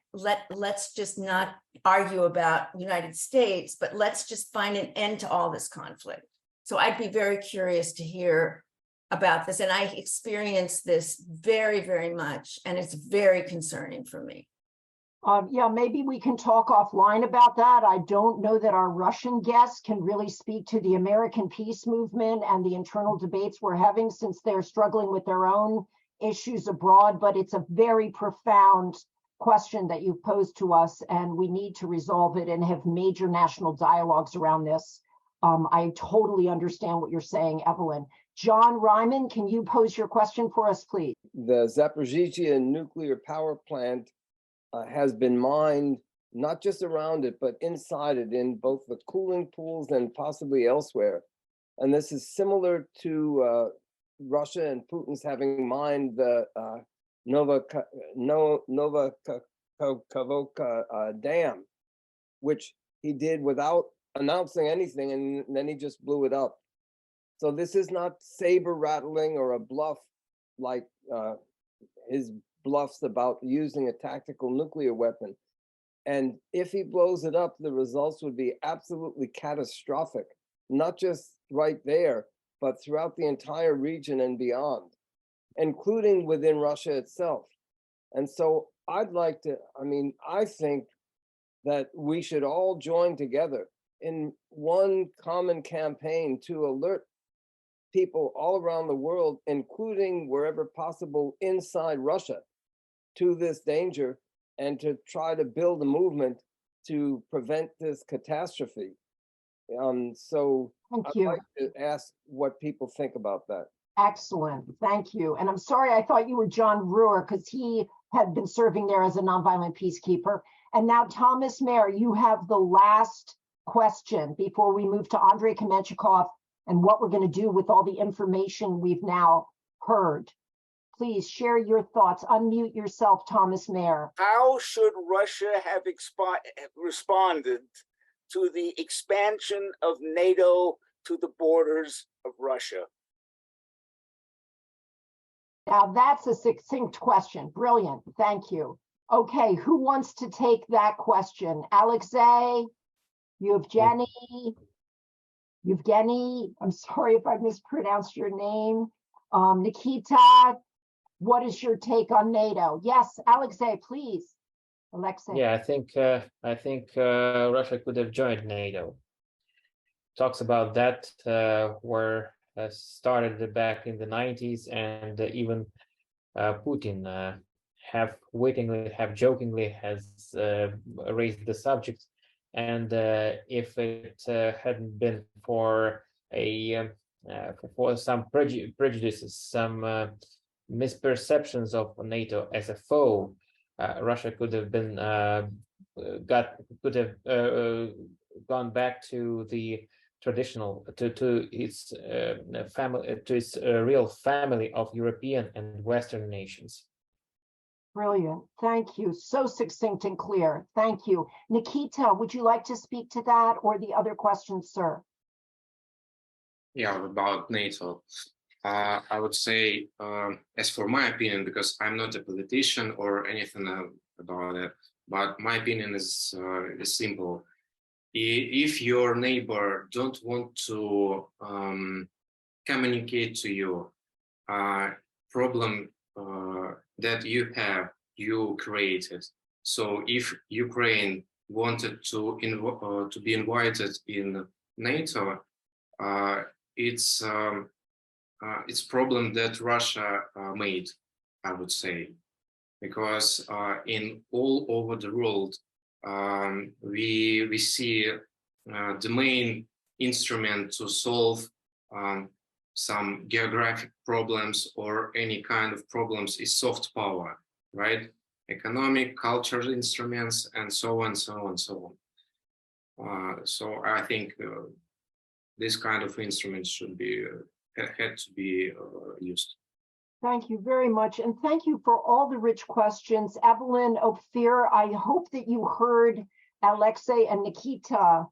let's just not argue about United States, but let's just find an end to all this conflict. So I'd be very curious to hear about this. And I experience this very, very much, and it's very concerning for me. Yeah, maybe we can talk offline about that. I don't know that our Russian guests can really speak to the American peace movement and the internal debates we're having, since they're struggling with their own issues abroad, but it's a very profound question that you've posed to us, and we need to resolve it and have major national dialogues around this. I totally understand what you're saying, Evelyn. John Ryman, can you pose your question for us, please? The Zaporizhzhia nuclear power plant has been mined, not just around it, but inside it, in both the cooling pools and possibly elsewhere. And this is similar to Russia and Putin's having mined the Novakhovka dam, which he did without announcing anything, and then he just blew it up. So this is not saber rattling or a bluff like his bluffs about using a tactical nuclear weapon. And if he blows it up, the results would be absolutely catastrophic, not just right there, but throughout the entire region and beyond, including within Russia itself. And so I think that we should all join together in one common campaign to alert people all around the world, including wherever possible inside Russia, to this danger and to try to build a movement to prevent this catastrophe. So Thank I'd you. like to ask what people think about that. Excellent. Thank you. And I'm sorry, I thought you were John Brewer because he had been serving there as a nonviolent peacekeeper. And now, Thomas Mayer, you have the last question before we move to Andrei Kameshikov and what we're going to do with all the information we've now heard. Please share your thoughts. Unmute yourself, Thomas Mayer. How should Russia have responded to the expansion of NATO to the borders of Russia? Now that's a succinct question. Brilliant. Thank you. Okay, who wants to take that question? Alexei, Evgeni, I'm sorry if I mispronounced your name. Nikita, what is your take on NATO? Yes, Alexei, please. Alexei. Yeah, I think Russia could have joined NATO. Talks about that were started back in the 90s, and even Putin have jokingly has raised the subject. And if it hadn't been for some prejudices, some misperceptions of NATO as a foe, Russia could have been gone back to the traditional to its family, to its real family of European and Western nations. Brilliant. Thank you. So succinct and clear. Thank you. Nikita, would you like to speak to that or the other questions, sir? Yeah, about NATO. I would say, as for my opinion, because I'm not a politician or anything about it, but my opinion is simple. If your neighbor don't want to communicate to you problem that you have, you created. So if Ukraine wanted to be invited in NATO, it's problem that Russia made, I would say, because in all over the world, we see the main instrument to solve some geographic problems or any kind of problems is soft power, right? Economic, cultural instruments, and so on, so on, so on. So I think this kind of instruments should be had to be used. Thank you very much. And thank you for all the rich questions. Evelyn, Ophir, I hope that you heard Alexei and Nikita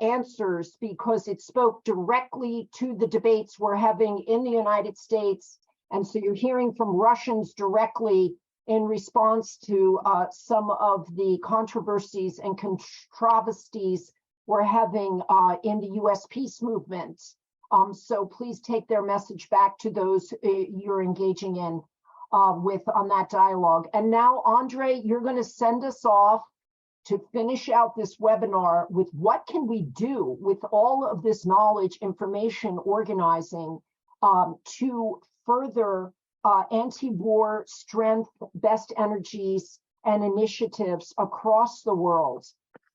answers, because it spoke directly to the debates we're having in the United States. And so you're hearing from Russians directly in response to some of the controversies and controversies we're having in the US peace movement. So please take their message back to those you're engaging in with on that dialogue. And now, Andrei, you're going to send us off to finish out this webinar with what can we do with all of this knowledge, information, organizing to further anti-war strength, best energies, and initiatives across the world.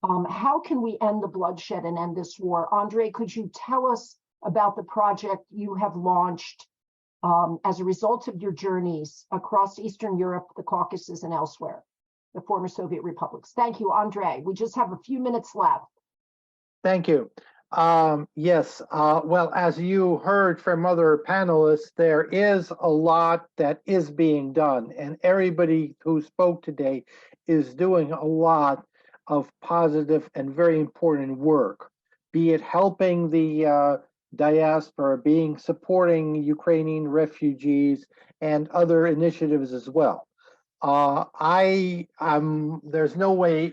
How can we end the bloodshed and end this war? Andrei, could you tell us about the project you have launched as a result of your journeys across Eastern Europe, the Caucasus, and elsewhere, the former Soviet republics? Thank you, Andrei. We just have a few minutes left. Thank you. Yes, well, as you heard from other panelists, there is a lot that is being done, and everybody who spoke today is doing a lot of positive and very important work, be it helping the diaspora, supporting Ukrainian refugees and other initiatives as well. There's no way,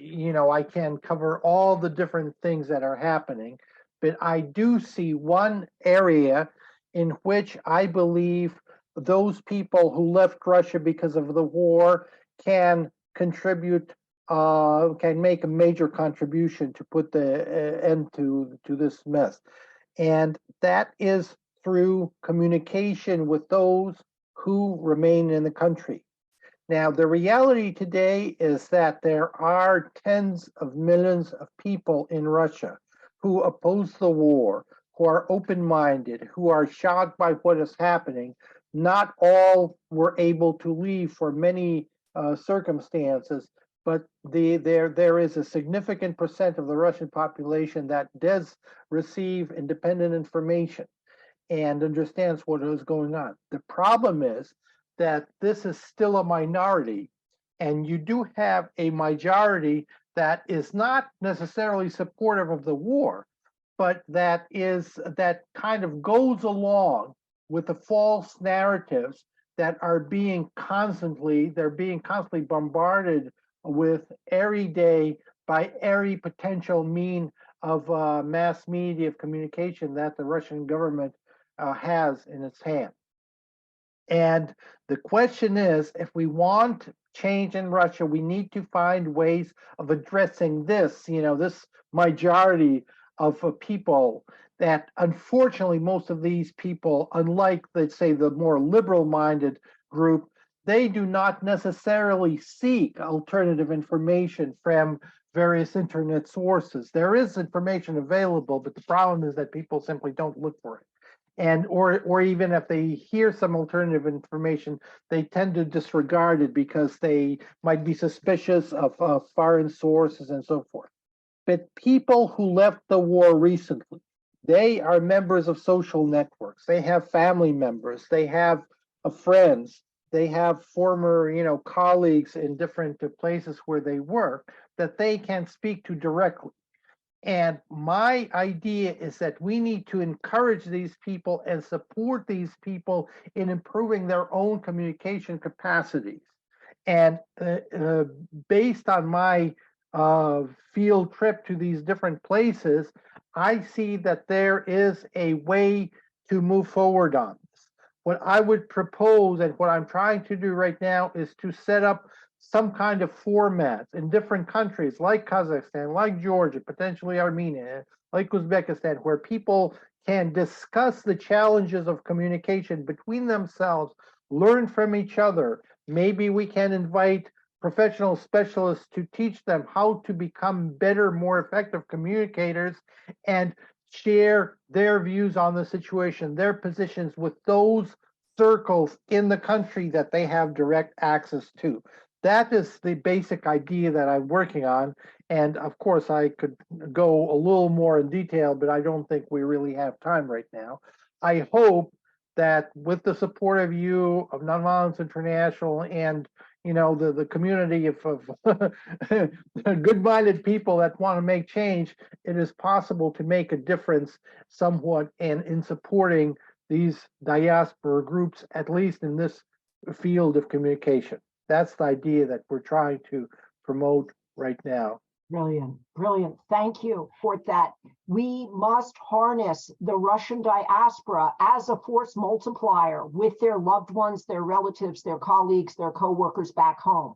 I can cover all the different things that are happening, but I do see one area in which I believe those people who left Russia because of the war can contribute, can make a major contribution to put the end to this mess. And that is through communication with those who remain in the country. Now, the reality today is that there are tens of millions of people in Russia who oppose the war, who are open-minded, who are shocked by what is happening. Not all were able to leave for many circumstances, but there is a significant percent of the Russian population that does receive independent information and understands what is going on. The problem is that this is still a minority, and you do have a majority that is not necessarily supportive of the war, but that kind of goes along with the false narratives that are being constantly bombarded with every day by every potential mean of mass media of communication that the Russian government has in its hand. And the question is, if we want change in Russia, we need to find ways of addressing this, this majority of people that, unfortunately, most of these people, unlike, let's say, the more liberal-minded group, they do not necessarily seek alternative information from various internet sources. There is information available, but the problem is that people simply don't look for it. And or even if they hear some alternative information, they tend to disregard it because they might be suspicious of foreign sources and so forth. But people who left the war recently, they are members of social networks. They have family members. They have friends. They have former, colleagues in different places where they work that they can speak to directly. And my idea is that we need to encourage these people and support these people in improving their own communication capacities. And based on my field trip to these different places, I see that there is a way to move forward on this. What I would propose and what I'm trying to do right now is to set up some kind of formats in different countries like Kazakhstan, like Georgia, potentially Armenia, like Uzbekistan, where people can discuss the challenges of communication between themselves, learn from each other. Maybe we can invite professional specialists to teach them how to become better, more effective communicators and share their views on the situation, their positions with those circles in the country that they have direct access to. That is the basic idea that I'm working on. And of course, I could go a little more in detail, but I don't think we really have time right now. I hope that with the support of you, of Nonviolence International, and the community of good-minded people that want to make change, it is possible to make a difference somewhat in supporting these diaspora groups, at least in this field of communication. That's the idea that we're trying to promote right now. Brilliant, brilliant. Thank you for that. We must harness the Russian diaspora as a force multiplier with their loved ones, their relatives, their colleagues, their co-workers back home.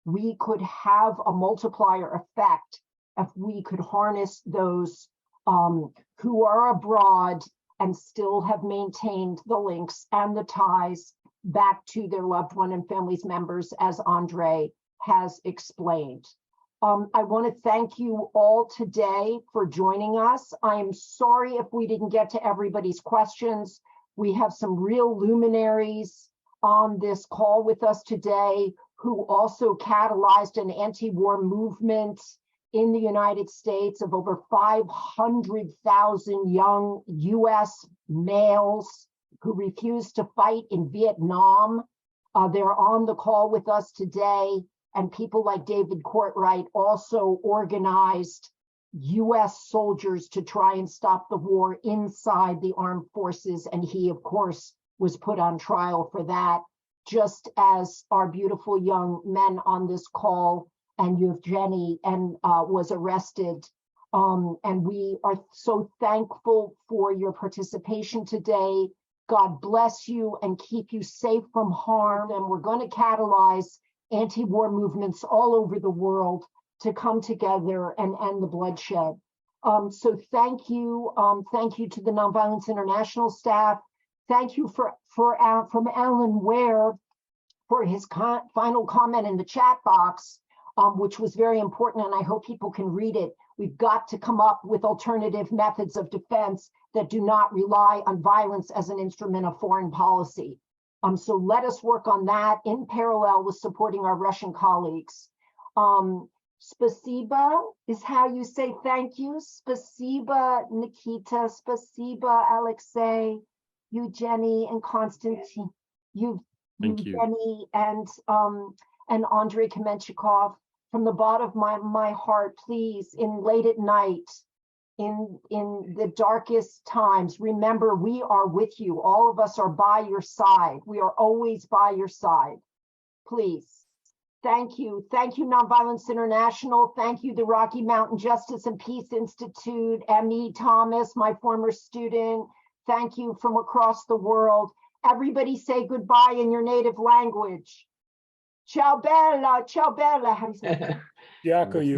We could have a multiplier effect if we could harness those who are abroad and still have maintained the links and the ties back to their loved one and family's members, as Andre has explained. I want to thank you all today for joining us. I am sorry if we didn't get to everybody's questions. We have some real luminaries on this call with us today who also catalyzed an anti-war movement in the United States of over 500,000 young US males who refused to fight in Vietnam. They're on the call with us today. And people like David Courtwright also organized US soldiers to try and stop the war inside the armed forces. And he, of course, was put on trial for that, just as our beautiful young men on this call and Evgeni was arrested. And we are so thankful for your participation today. God bless you and keep you safe from harm. And we're going to catalyze anti-war movements all over the world to come together and end the bloodshed. So thank you to the Nonviolence International staff. Thank you from Alan Ware for his final comment in the chat box, which was very important, and I hope people can read it. We've got to come up with alternative methods of defense that do not rely on violence as an instrument of foreign policy. So let us work on that in parallel with supporting our Russian colleagues. Spasiba is how you say thank you. Spasiba, Nikita. Spasiba, Alexei, Evgeni, and Konstantin. Thank you. Evgeni and Andrei Kameshikov. From the bottom of my heart, please, late at night, in the darkest times, remember we are with you. All of us are by your side. We are always by your side. Please. Thank you. Thank you, Nonviolence International. Thank you, the Rocky Mountain Justice and Peace Institute, M.E. Thomas, my former student. Thank you from across the world. Everybody say goodbye in your native language. Ciao bella, ciao bella. How do you say that?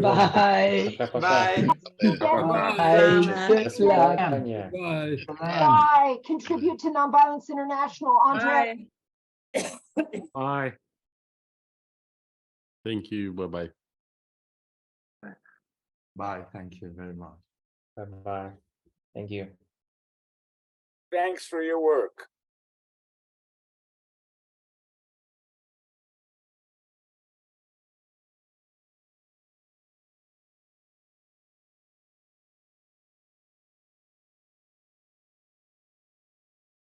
Bye. Bye. Good luck. Bye. Bye. Contribute to Nonviolence International. Andre. Bye. Thank you. Bye-bye. Bye. Thank you very much. Bye-bye. Thank you. Thanks for your work.